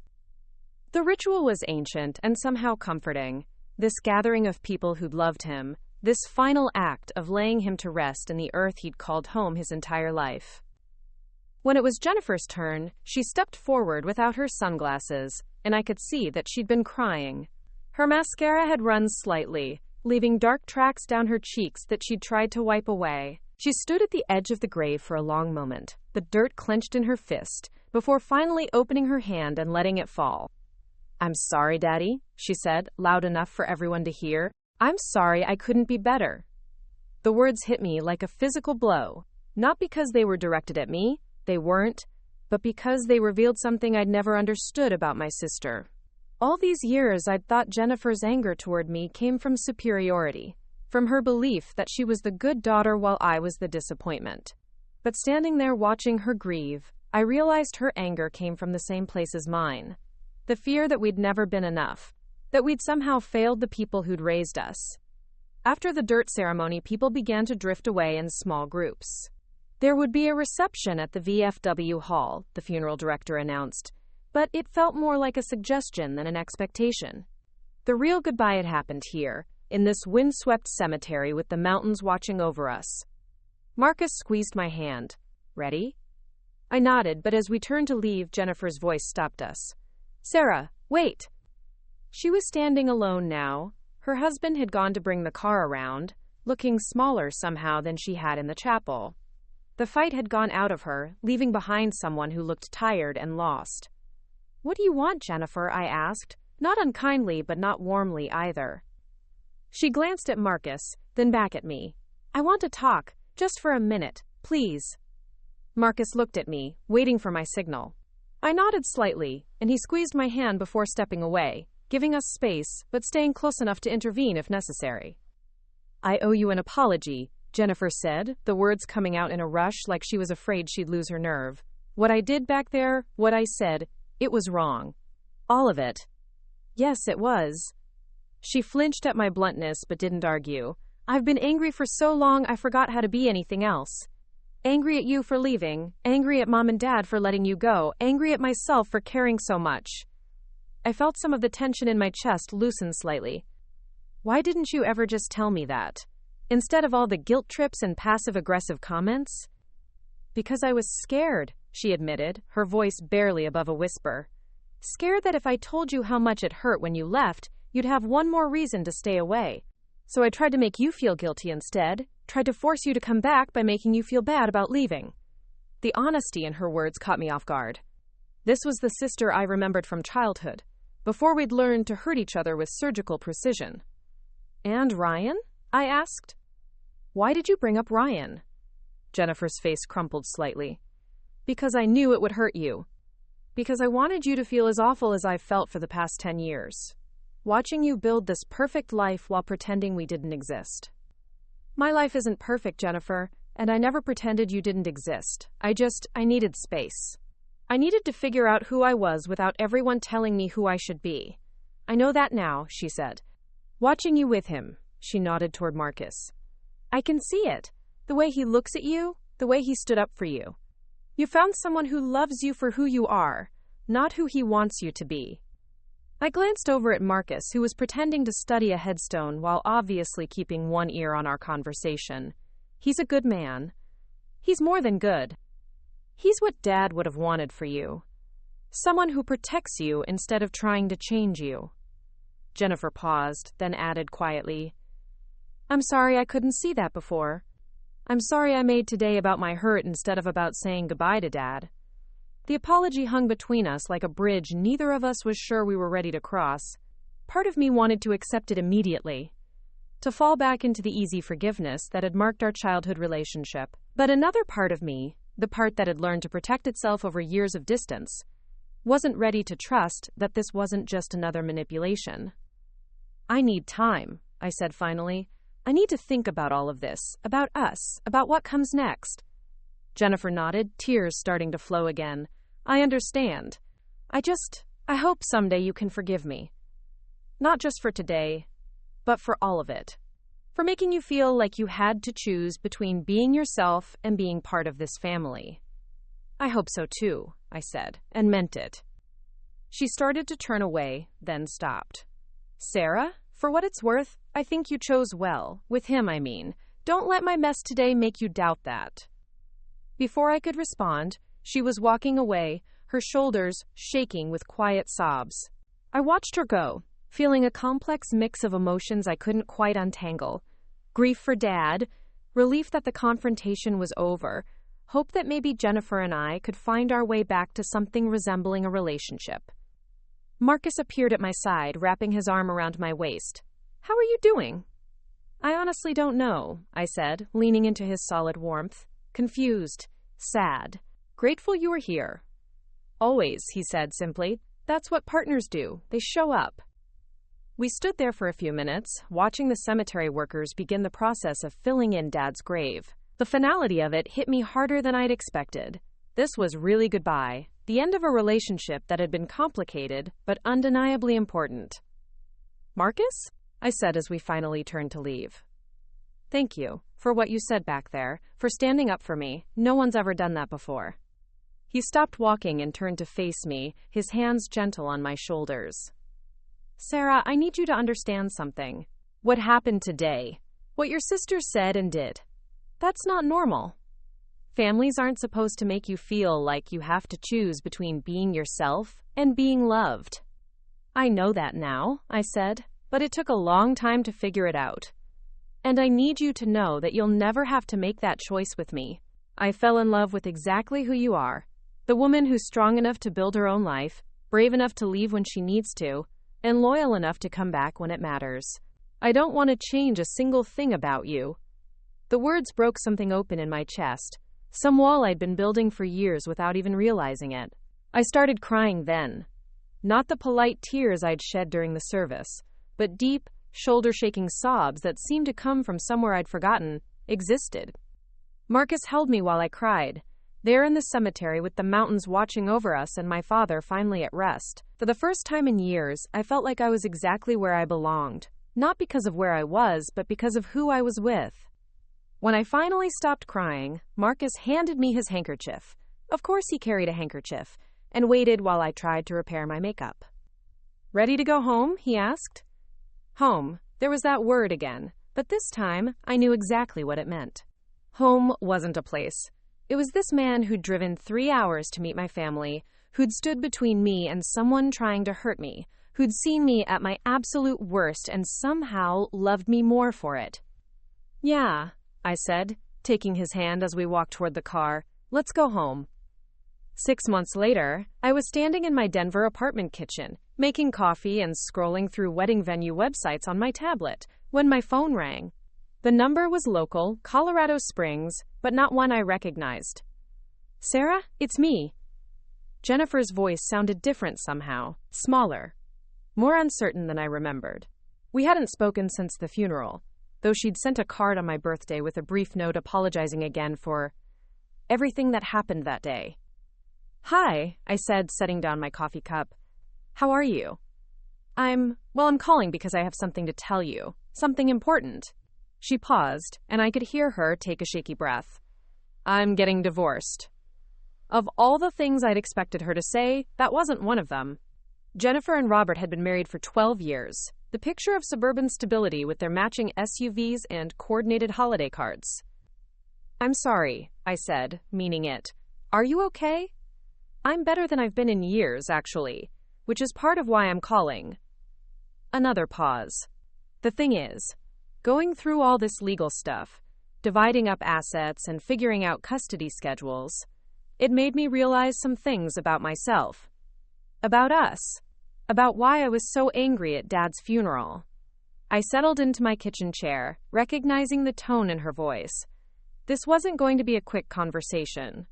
The ritual was ancient and somehow comforting, this gathering of people who'd loved him, this final act of laying him to rest in the earth he'd called home his entire life. When it was Jennifer's turn, she stepped forward without her sunglasses, and I could see that she'd been crying. Her mascara had run slightly, leaving dark tracks down her cheeks that she'd tried to wipe away. She stood at the edge of the grave for a long moment, the dirt clenched in her fist, before finally opening her hand and letting it fall. "I'm sorry, Daddy," she said, loud enough for everyone to hear. "I'm sorry I couldn't be better." The words hit me like a physical blow, not because they were directed at me, they weren't, but because they revealed something I'd never understood about my sister. All these years I'd thought Jennifer's anger toward me came from superiority, from her belief that she was the good daughter while I was the disappointment. But standing there watching her grieve, I realized her anger came from the same place as mine. The fear that we'd never been enough, that we'd somehow failed the people who'd raised us. After the dirt ceremony, people began to drift away in small groups. There would be a reception at the VFW hall, the funeral director announced, but it felt more like a suggestion than an expectation. The real goodbye had happened here, in this windswept cemetery with the mountains watching over us. Marcus squeezed my hand. "Ready?" I nodded, but as we turned to leave, Jennifer's voice stopped us. "Sarah, wait!" She was standing alone now. Her husband had gone to bring the car around, looking smaller somehow than she had in the chapel. The fight had gone out of her, leaving behind someone who looked tired and lost. "What do you want, Jennifer?" I asked, not unkindly but not warmly either. She glanced at Marcus, then back at me. "I want to talk, just for a minute, please." Marcus looked at me, waiting for my signal. I nodded slightly, and he squeezed my hand before stepping away, giving us space, but staying close enough to intervene if necessary. "I owe you an apology," Jennifer said, the words coming out in a rush like she was afraid she'd lose her nerve. What I did back there, what I said, it was wrong. All of it. Yes, it was. She flinched at my bluntness but didn't argue. I've been angry for so long I forgot how to be anything else. Angry at you for leaving, angry at Mom and Dad for letting you go, angry at myself for caring so much. I felt some of the tension in my chest loosen slightly. Why didn't you ever just tell me that? Instead of all the guilt trips and passive-aggressive comments? Because I was scared, she admitted, her voice barely above a whisper. Scared that if I told you how much it hurt when you left, you'd have one more reason to stay away. So I tried to make you feel guilty instead, tried to force you to come back by making you feel bad about leaving. The honesty in her words caught me off guard. This was the sister I remembered from childhood, before we'd learned to hurt each other with surgical precision. And Ryan? I asked. Why did you bring up Ryan? Jennifer's face crumpled slightly. Because I knew it would hurt you. Because I wanted you to feel as awful as I've felt for the past 10 years. Watching you build this perfect life while pretending we didn't exist. My life isn't perfect, Jennifer, and I never pretended you didn't exist. I needed space. I needed to figure out who I was without everyone telling me who I should be. I know that now, she said. Watching you with him, she nodded toward Marcus. I can see it. The way he looks at you, the way he stood up for you. You found someone who loves you for who you are, not who he wants you to be. I glanced over at Marcus, who was pretending to study a headstone while obviously keeping one ear on our conversation. He's a good man. He's more than good. He's what Dad would have wanted for you. Someone who protects you instead of trying to change you. Jennifer paused, then added quietly, I'm sorry I couldn't see that before. I'm sorry I made today about my hurt instead of about saying goodbye to Dad. The apology hung between us like a bridge neither of us was sure we were ready to cross. Part of me wanted to accept it immediately, to fall back into the easy forgiveness that had marked our childhood relationship. But another part of me, the part that had learned to protect itself over years of distance, wasn't ready to trust that this wasn't just another manipulation. I need time, I said finally. I need to think about all of this, about us, about what comes next. Jennifer nodded, tears starting to flow again. I understand. I hope someday you can forgive me. Not just for today, but for all of it. For making you feel like you had to choose between being yourself and being part of this family. I hope so too, I said, and meant it. She started to turn away, then stopped. Sarah, for what it's worth, I think you chose well. With him, I mean. Don't let my mess today make you doubt that. Before I could respond, she was walking away, her shoulders shaking with quiet sobs. I watched her go, feeling a complex mix of emotions I couldn't quite untangle. Grief for Dad, relief that the confrontation was over, hope that maybe Jennifer and I could find our way back to something resembling a relationship. Marcus appeared at my side, wrapping his arm around my waist. How are you doing? I honestly don't know, I said, leaning into his solid warmth. Confused, sad, grateful you were here. Always, he said simply. That's what partners do. They show up. We stood there for a few minutes, watching the cemetery workers begin the process of filling in Dad's grave. The finality of it hit me harder than I'd expected. This was really goodbye, the end of a relationship that had been complicated, but undeniably important. Marcus? I said as we finally turned to leave. Thank you for what you said back there, for standing up for me. No one's ever done that before. He stopped walking and turned to face me, his hands gentle on my shoulders. Sarah, I need you to understand something. What happened today, what your sister said and did, that's not normal. Families aren't supposed to make you feel like you have to choose between being yourself and being loved. I know that now, I said, but it took a long time to figure it out. And I need you to know that you'll never have to make that choice with me. I fell in love with exactly who you are. The woman who's strong enough to build her own life, brave enough to leave when she needs to, and loyal enough to come back when it matters. I don't want to change a single thing about you. The words broke something open in my chest, some wall I'd been building for years without even realizing it. I started crying then. Not the polite tears I'd shed during the service, but deep, shoulder-shaking sobs that seemed to come from somewhere I'd forgotten existed. Marcus held me while I cried, there in the cemetery with the mountains watching over us and my father finally at rest. For the first time in years, I felt like I was exactly where I belonged. Not because of where I was, but because of who I was with. When I finally stopped crying, Marcus handed me his handkerchief. Of course he carried a handkerchief, and waited while I tried to repair my makeup. "Ready to go home?" he asked. Home. There was that word again, but this time I knew exactly what it meant. Home wasn't a place. It was this man who'd driven 3 hours to meet my family, who'd stood between me and someone trying to hurt me, who'd seen me at my absolute worst and somehow loved me more for it. "Yeah," I said, taking his hand as we walked toward the car. "Let's go home." 6 months later, I was standing in my Denver apartment kitchen, making coffee and scrolling through wedding venue websites on my tablet, when my phone rang. The number was local, Colorado Springs, but not one I recognized. "Sarah, it's me." Jennifer's voice sounded different somehow, smaller, more uncertain than I remembered. We hadn't spoken since the funeral, though she'd sent a card on my birthday with a brief note apologizing again for everything that happened that day. "Hi," I said, setting down my coffee cup. "How are you?" I'm calling because I have something to tell you. Something important." She paused, and I could hear her take a shaky breath. "I'm getting divorced." Of all the things I'd expected her to say, that wasn't one of them. Jennifer and Robert had been married for 12 years, the picture of suburban stability with their matching SUVs and coordinated holiday cards. "I'm sorry," I said, meaning it. "Are you okay?" "I'm better than I've been in years, actually, which is part of why I'm calling." Another pause. "The thing is, going through all this legal stuff, dividing up assets and figuring out custody schedules, it made me realize some things about myself. About us. About why I was so angry at Dad's funeral." I settled into my kitchen chair, recognizing the tone in her voice. This wasn't going to be a quick conversation.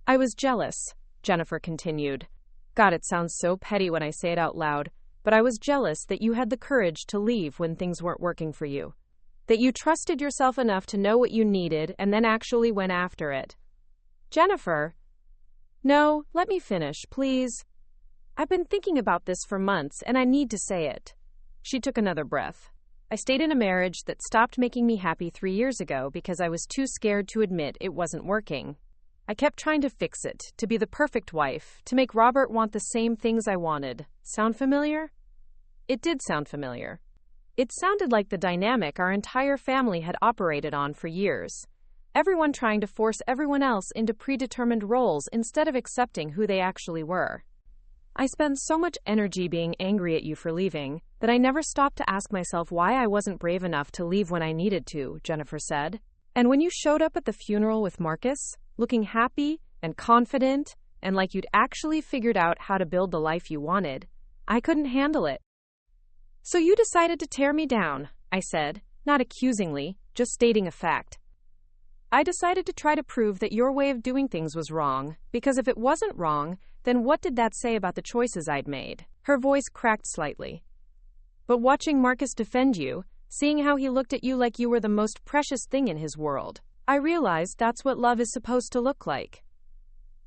"I was jealous," Jennifer continued. "God, it sounds so petty when I say it out loud, but I was jealous that you had the courage to leave when things weren't working for you. That you trusted yourself enough to know what you needed and then actually went after it." "Jennifer." "No, let me finish, please. I've been thinking about this for months and I need to say it." She took another breath. "I stayed in a marriage that stopped making me happy 3 years ago because I was too scared to admit it wasn't working. I kept trying to fix it, to be the perfect wife, to make Robert want the same things I wanted. Sound familiar?" It did sound familiar. It sounded like the dynamic our entire family had operated on for years. Everyone trying to force everyone else into predetermined roles instead of accepting who they actually were. "I spent so much energy being angry at you for leaving that I never stopped to ask myself why I wasn't brave enough to leave when I needed to," Jennifer said. "And when you showed up at the funeral with Marcus, looking happy and confident and like you'd actually figured out how to build the life you wanted, I couldn't handle it." "So you decided to tear me down," I said, not accusingly, just stating a fact. "I decided to try to prove that your way of doing things was wrong, because if it wasn't wrong, then what did that say about the choices I'd made?" Her voice cracked slightly. "But watching Marcus defend you, seeing how he looked at you like you were the most precious thing in his world, I realized that's what love is supposed to look like.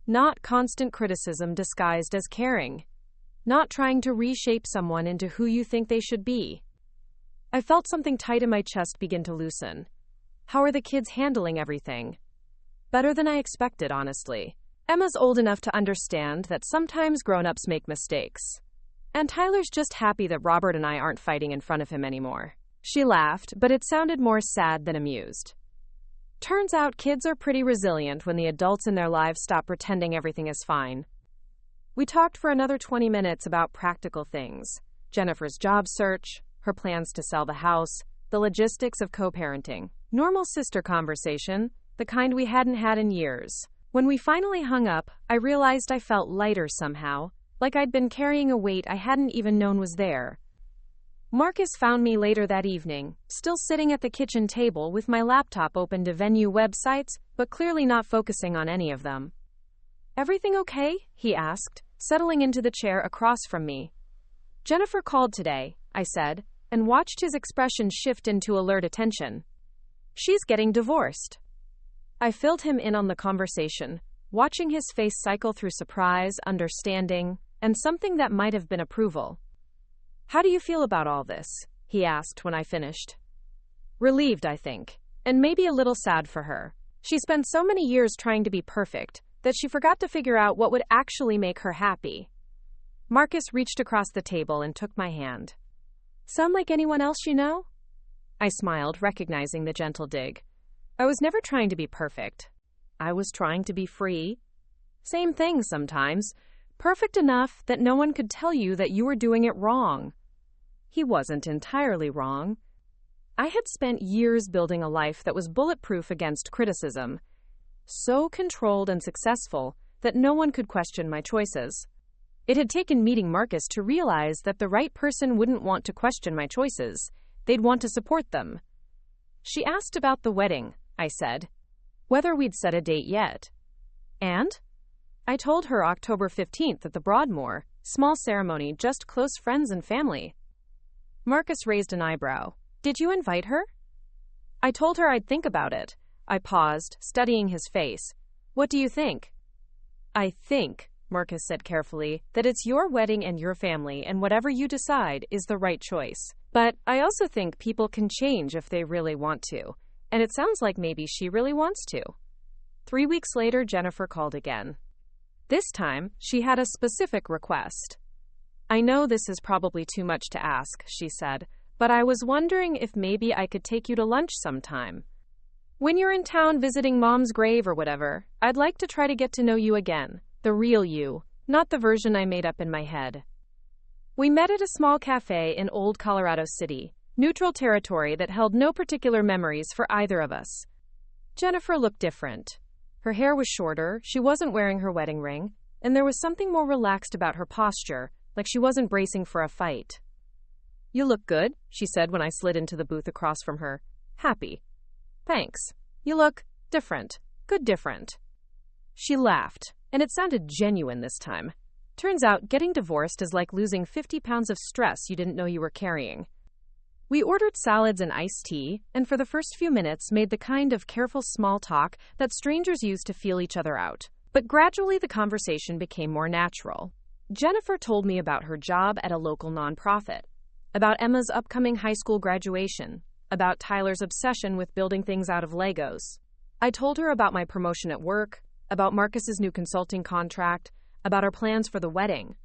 Not constant criticism disguised as caring. Not trying to reshape someone into who you think they should be." I felt something tight in my chest begin to loosen. How are the kids handling everything? Better than I expected, honestly. Emma's old enough to understand that sometimes grown-ups make mistakes. And Tyler's just happy that Robert and I aren't fighting in front of him anymore. She laughed, but it sounded more sad than amused. Turns out kids are pretty resilient when the adults in their lives stop pretending everything is fine. We talked for another 20 minutes about practical things. Jennifer's job search, her plans to sell the house, the logistics of co-parenting. Normal sister conversation, the kind we hadn't had in years. When we finally hung up, I realized I felt lighter somehow, like I'd been carrying a weight I hadn't even known was there. Marcus found me later that evening, still sitting at the kitchen table with my laptop open to venue websites, but clearly not focusing on any of them. "Everything okay?" he asked, settling into the chair across from me. "Jennifer called today," I said, and watched his expression shift into alert attention. "She's getting divorced." I filled him in on the conversation, watching his face cycle through surprise, understanding, and something that might have been approval. "How do you feel about all this?" he asked when I finished. "Relieved, I think, and maybe a little sad for her. She spent so many years trying to be perfect that she forgot to figure out what would actually make her happy." Marcus reached across the table and took my hand. "Sound like anyone else you know?" I smiled, recognizing the gentle dig. I was never trying to be perfect. I was trying to be free. Same thing sometimes. Perfect enough that no one could tell you that you were doing it wrong. He wasn't entirely wrong. I had spent years building a life that was bulletproof against criticism, so controlled and successful that no one could question my choices. It had taken meeting Marcus to realize that the right person wouldn't want to question my choices. They'd want to support them. She asked about the wedding, I said, whether we'd set a date yet. And? I told her October 15th at the Broadmoor, small ceremony, just close friends and family. Marcus raised an eyebrow. "Did you invite her?" I told her I'd think about it. I paused, studying his face. "What do you think?" "I think," Marcus said carefully, "that it's your wedding and your family, and whatever you decide is the right choice. But I also think people can change if they really want to, and it sounds like maybe she really wants to." 3 weeks later, Jennifer called again. This time, she had a specific request. "I know this is probably too much to ask," she said, "but I was wondering if maybe I could take you to lunch sometime. When you're in town visiting Mom's grave or whatever, I'd like to try to get to know you again, the real you, not the version I made up in my head." We met at a small cafe in Old Colorado City, neutral territory that held no particular memories for either of us. Jennifer looked different. Her hair was shorter, she wasn't wearing her wedding ring, and there was something more relaxed about her posture, like she wasn't bracing for a fight. "You look good," she said when I slid into the booth across from her. "Happy." "Thanks. You look different. Good different." She laughed, and it sounded genuine this time. Turns out, getting divorced is like losing 50 pounds of stress you didn't know you were carrying. We ordered salads and iced tea, and for the first few minutes made the kind of careful small talk that strangers use to feel each other out. But gradually the conversation became more natural. Jennifer told me about her job at a local nonprofit, about Emma's upcoming high school graduation, about Tyler's obsession with building things out of Legos. I told her about my promotion at work, about Marcus's new consulting contract, about our plans for the wedding.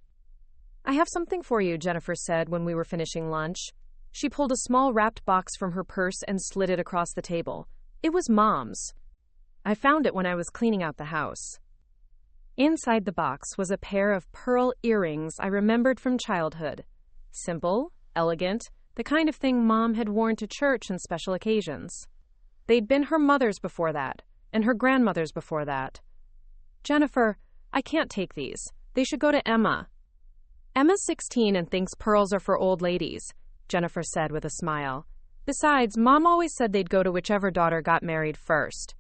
"I have something for you," Jennifer said when we were finishing lunch. She pulled a small wrapped box from her purse and slid it across the table. It was Mom's. I found it when I was cleaning out the house. Inside the box was a pair of pearl earrings I remembered from childhood. Simple, elegant, the kind of thing Mom had worn to church on special occasions. They'd been her mother's before that, and her grandmother's before that. "Jennifer, I can't take these. They should go to Emma." "Emma's 16 and thinks pearls are for old ladies," Jennifer said with a smile. "Besides, Mom always said they'd go to whichever daughter got married first.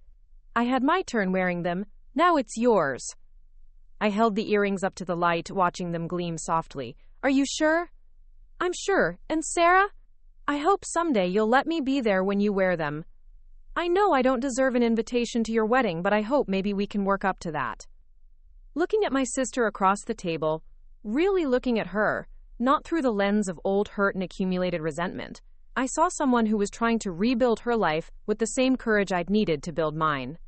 I had my turn wearing them. Now it's yours." I held the earrings up to the light, watching them gleam softly. "Are you sure?" "I'm sure. And Sarah? I hope someday you'll let me be there when you wear them. I know I don't deserve an invitation to your wedding, but I hope maybe we can work up to that." Looking at my sister across the table, really looking at her, not through the lens of old hurt and accumulated resentment, I saw someone who was trying to rebuild her life with the same courage I'd needed to build mine.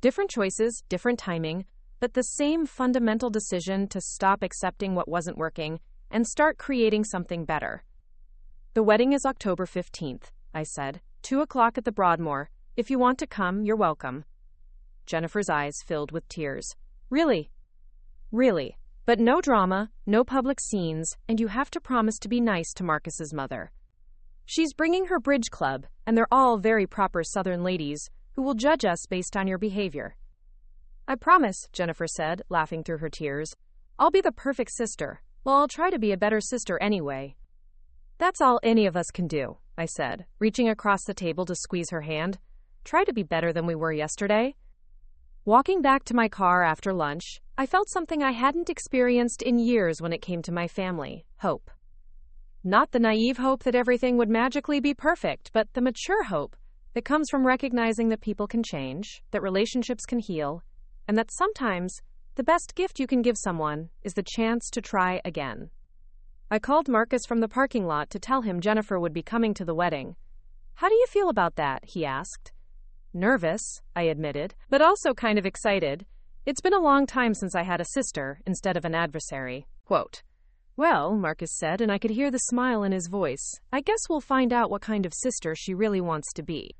Different choices, different timing, but the same fundamental decision to stop accepting what wasn't working and start creating something better. "The wedding is October 15th, I said. 2 o'clock at the Broadmoor. If you want to come, you're welcome." Jennifer's eyes filled with tears. "Really?" "Really. But no drama, no public scenes, and you have to promise to be nice to Marcus's mother. She's bringing her bridge club, and they're all very proper Southern ladies who will judge us based on your behavior." "I promise," Jennifer said, laughing through her tears. "I'll be the perfect sister. Well, I'll try to be a better sister anyway." "That's all any of us can do," I said, reaching across the table to squeeze her hand. "Try to be better than we were yesterday." Walking back to my car after lunch, I felt something I hadn't experienced in years when it came to my family: hope. Not the naive hope that everything would magically be perfect, but the mature hope that comes from recognizing that people can change, that relationships can heal, and that sometimes the best gift you can give someone is the chance to try again. I called Marcus from the parking lot to tell him Jennifer would be coming to the wedding. "How do you feel about that?" he asked. "Nervous," I admitted, but also kind of excited. It's been a long time since I had a sister instead of an adversary. Quote, "Well," Marcus said, and I could hear the smile in his voice, "I guess we'll find out what kind of sister she really wants to be."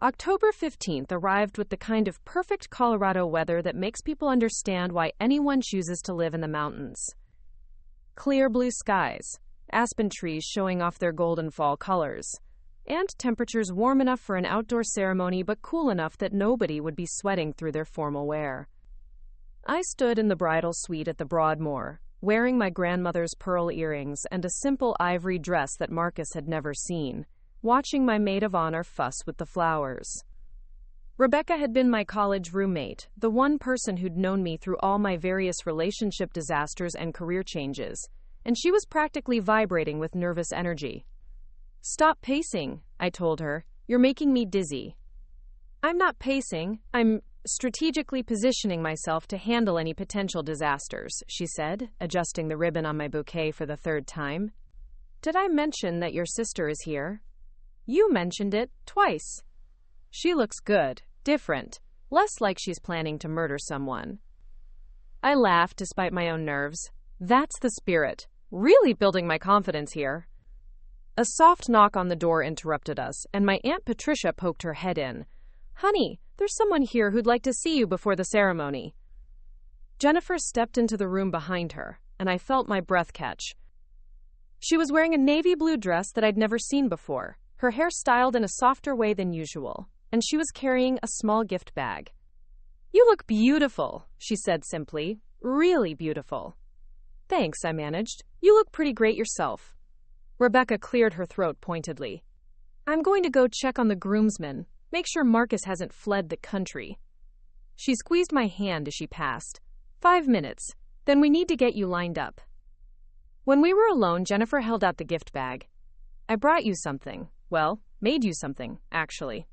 October 15th arrived with the kind of perfect Colorado weather that makes people understand why anyone chooses to live in the mountains. Clear blue skies, aspen trees showing off their golden fall colors, and temperatures warm enough for an outdoor ceremony but cool enough that nobody would be sweating through their formal wear. I stood in the bridal suite at the Broadmoor, wearing my grandmother's pearl earrings and a simple ivory dress that Marcus had never seen, watching my maid of honor fuss with the flowers. Rebecca had been my college roommate, the one person who'd known me through all my various relationship disasters and career changes, and she was practically vibrating with nervous energy. "Stop pacing," I told her. "You're making me dizzy." "I'm not pacing. I'm strategically positioning myself to handle any potential disasters," she said, adjusting the ribbon on my bouquet for the third time. "Did I mention that your sister is here?" "You mentioned it twice." "She looks good, different, less like she's planning to murder someone." I laughed despite my own nerves. That's the spirit. Really building my confidence here. A soft knock on the door interrupted us, and my Aunt Patricia poked her head in. "Honey, there's someone here who'd like to see you before the ceremony." Jennifer stepped into the room behind her, and I felt my breath catch. She was wearing a navy blue dress that I'd never seen before, her hair styled in a softer way than usual, and she was carrying a small gift bag. "You look beautiful," she said simply. "Really beautiful." "Thanks," I managed. "You look pretty great yourself." Rebecca cleared her throat pointedly. "I'm going to go check on the groomsmen. Make sure Marcus hasn't fled the country." She squeezed my hand as she passed. 5 minutes. Then we need to get you lined up." When we were alone, Jennifer held out the gift bag. "I brought you something. Well, made you something, actually."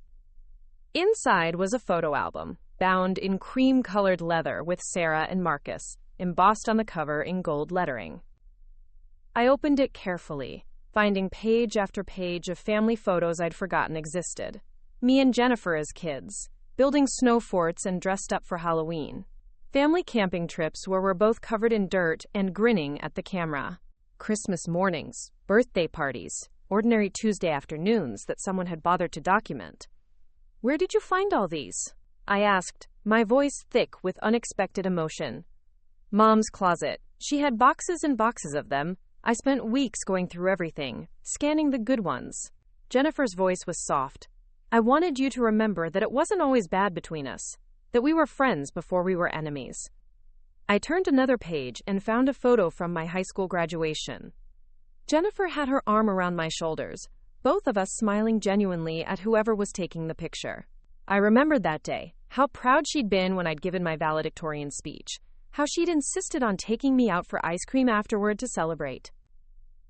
Inside was a photo album, bound in cream-colored leather with Sarah and Marcus, embossed on the cover in gold lettering. I opened it carefully, finding page after page of family photos I'd forgotten existed. Me and Jennifer as kids, building snow forts and dressed up for Halloween. Family camping trips where we're both covered in dirt and grinning at the camera. Christmas mornings, birthday parties, ordinary Tuesday afternoons that someone had bothered to document. "Where did you find all these?" I asked, my voice thick with unexpected emotion. "Mom's closet. She had boxes and boxes of them. I spent weeks going through everything, scanning the good ones." Jennifer's voice was soft. "I wanted you to remember that it wasn't always bad between us, that we were friends before we were enemies." I turned another page and found a photo from my high school graduation. Jennifer had her arm around my shoulders, both of us smiling genuinely at whoever was taking the picture. I remembered that day, how proud she'd been when I'd given my valedictorian speech, how she'd insisted on taking me out for ice cream afterward to celebrate.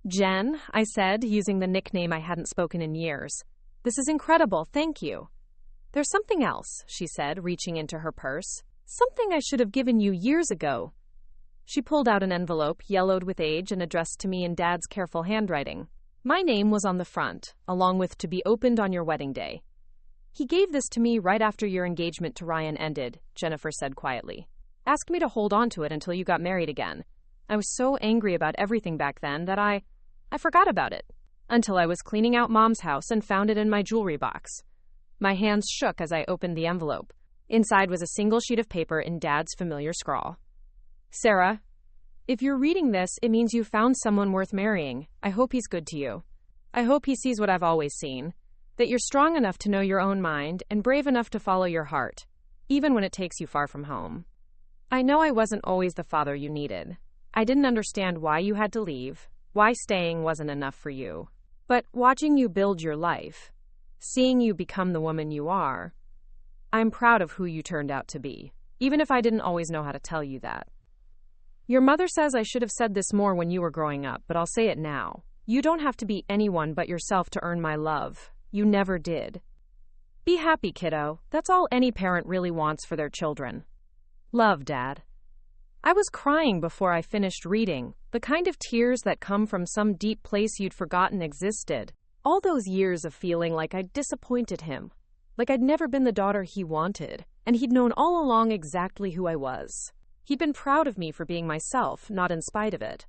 "Jen," I said, using the nickname I hadn't spoken in years. "This is incredible, thank you." "There's something else," she said, reaching into her purse. "Something I should have given you years ago." She pulled out an envelope, yellowed with age and addressed to me in Dad's careful handwriting. My name was on the front, along with "to be opened on your wedding day." "He gave this to me right after your engagement to Ryan ended," Jennifer said quietly. "Asked me to hold on to it until you got married again. I was so angry about everything back then that I forgot about it, until I was cleaning out Mom's house and found it in my jewelry box." My hands shook as I opened the envelope. Inside was a single sheet of paper in Dad's familiar scrawl. "Sarah, if you're reading this, it means you found someone worth marrying. I hope he's good to you. I hope he sees what I've always seen, that you're strong enough to know your own mind and brave enough to follow your heart, even when it takes you far from home. I know I wasn't always the father you needed. I didn't understand why you had to leave, why staying wasn't enough for you. But watching you build your life, seeing you become the woman you are, I'm proud of who you turned out to be, even if I didn't always know how to tell you that. Your mother says I should have said this more when you were growing up, but I'll say it now. You don't have to be anyone but yourself to earn my love. You never did. Be happy, kiddo. That's all any parent really wants for their children." Love, Dad. I was crying before I finished reading, the kind of tears that come from some deep place you'd forgotten existed. All those years of feeling like I'd disappointed him, like I'd never been the daughter he wanted, and he'd known all along exactly who I was. He'd been proud of me for being myself, not in spite of it.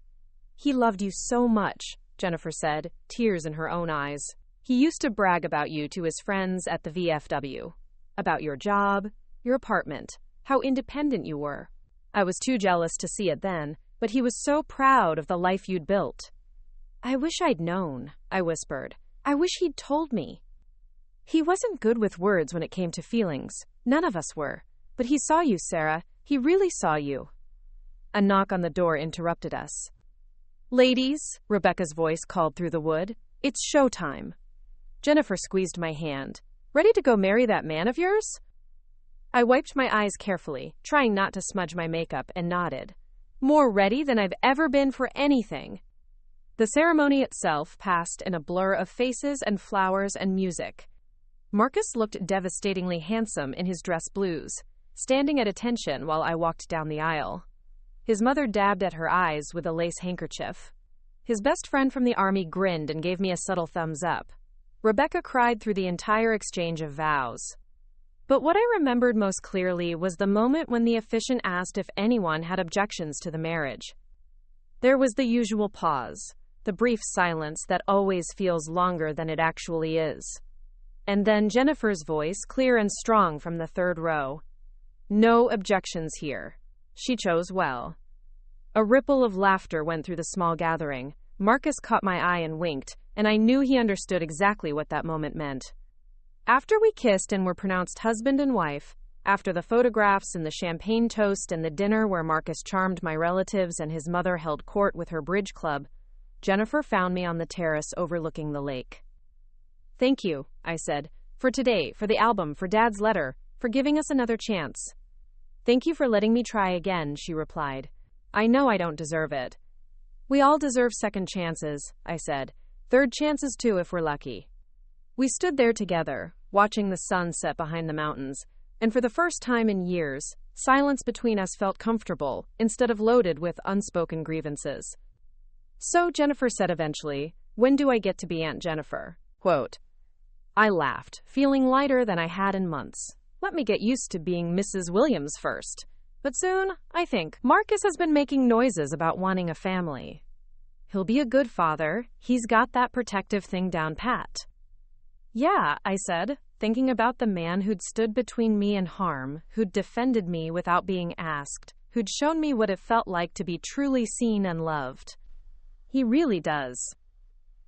He loved you so much, Jennifer said, tears in her own eyes. He used to brag about you to his friends at the VFW. About your job, your apartment, how independent you were. I was too jealous to see it then, but he was so proud of the life you'd built. I wish I'd known, I whispered. I wish he'd told me. He wasn't good with words when it came to feelings. None of us were. But he saw you, Sarah. He really saw you. A knock on the door interrupted us. Ladies, Rebecca's voice called through the wood. It's showtime. Jennifer squeezed my hand. Ready to go marry that man of yours? I wiped my eyes carefully, trying not to smudge my makeup, and nodded. More ready than I've ever been for anything. The ceremony itself passed in a blur of faces and flowers and music. Marcus looked devastatingly handsome in his dress blues, standing at attention while I walked down the aisle. His mother dabbed at her eyes with a lace handkerchief. His best friend from the army grinned and gave me a subtle thumbs up. Rebecca cried through the entire exchange of vows. But what I remembered most clearly was the moment when the officiant asked if anyone had objections to the marriage. There was the usual pause, the brief silence that always feels longer than it actually is. And then Jennifer's voice, clear and strong from the third row. No objections here. She chose well. A ripple of laughter went through the small gathering. Marcus caught my eye and winked, and I knew he understood exactly what that moment meant. After we kissed and were pronounced husband and wife, after the photographs and the champagne toast and the dinner where Marcus charmed my relatives and his mother held court with her bridge club, Jennifer found me on the terrace overlooking the lake. Thank you, I said, for today, for the album, for Dad's letter, for giving us another chance. Thank you for letting me try again, she replied. I know I don't deserve it. We all deserve second chances, I said. Third chances too if we're lucky. We stood there together, watching the sun set behind the mountains, and for the first time in years, silence between us felt comfortable instead of loaded with unspoken grievances. So Jennifer said eventually, when do I get to be Aunt Jennifer? Quote, I laughed, feeling lighter than I had in months. Let me get used to being Mrs. Williams first. But soon, I think, Marcus has been making noises about wanting a family. He'll be a good father. He's got that protective thing down pat. Yeah, I said, thinking about the man who'd stood between me and harm, who'd defended me without being asked, who'd shown me what it felt like to be truly seen and loved. He really does.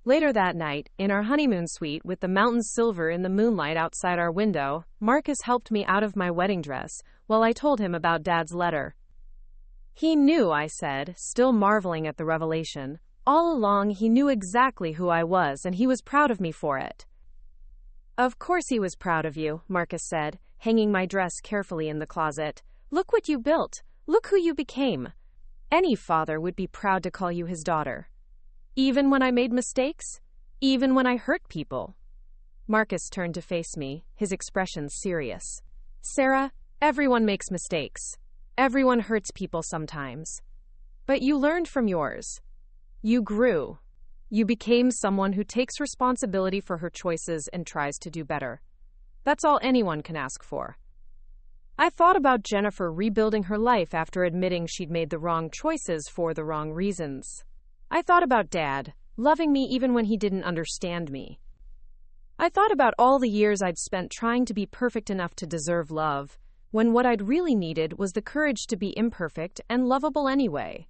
Later that night, in our honeymoon suite with the mountains silver in the moonlight outside our window, Marcus helped me out of my wedding dress while I told him about Dad's letter. He knew, I said, still marveling at the revelation. All along, he knew exactly who I was, and he was proud of me for it. Of course he was proud of you, Marcus said, hanging my dress carefully in the closet. Look what you built. Look who you became. Any father would be proud to call you his daughter. Even when I made mistakes? Even when I hurt people? Marcus turned to face me, his expression serious. Sarah, everyone makes mistakes. Everyone hurts people sometimes. But you learned from yours. You grew. You became someone who takes responsibility for her choices and tries to do better. That's all anyone can ask for. I thought about Jennifer rebuilding her life after admitting she'd made the wrong choices for the wrong reasons. I thought about Dad, loving me even when he didn't understand me. I thought about all the years I'd spent trying to be perfect enough to deserve love, when what I'd really needed was the courage to be imperfect and lovable anyway.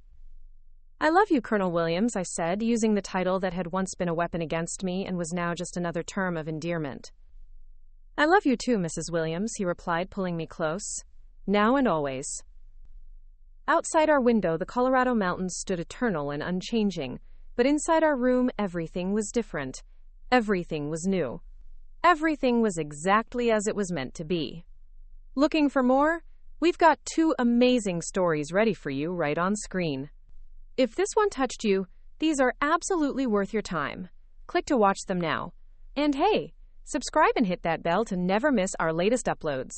I love you, Colonel Williams, I said, using the title that had once been a weapon against me and was now just another term of endearment. I love you too, Mrs. Williams, he replied, pulling me close. Now and always. Outside our window, the Colorado mountains stood eternal and unchanging, but inside our room, everything was different. Everything was new. Everything was exactly as it was meant to be. Looking for more? We've got 2 amazing stories ready for you right on screen. If this one touched you, these are absolutely worth your time. Click to watch them now. And hey, subscribe and hit that bell to never miss our latest uploads.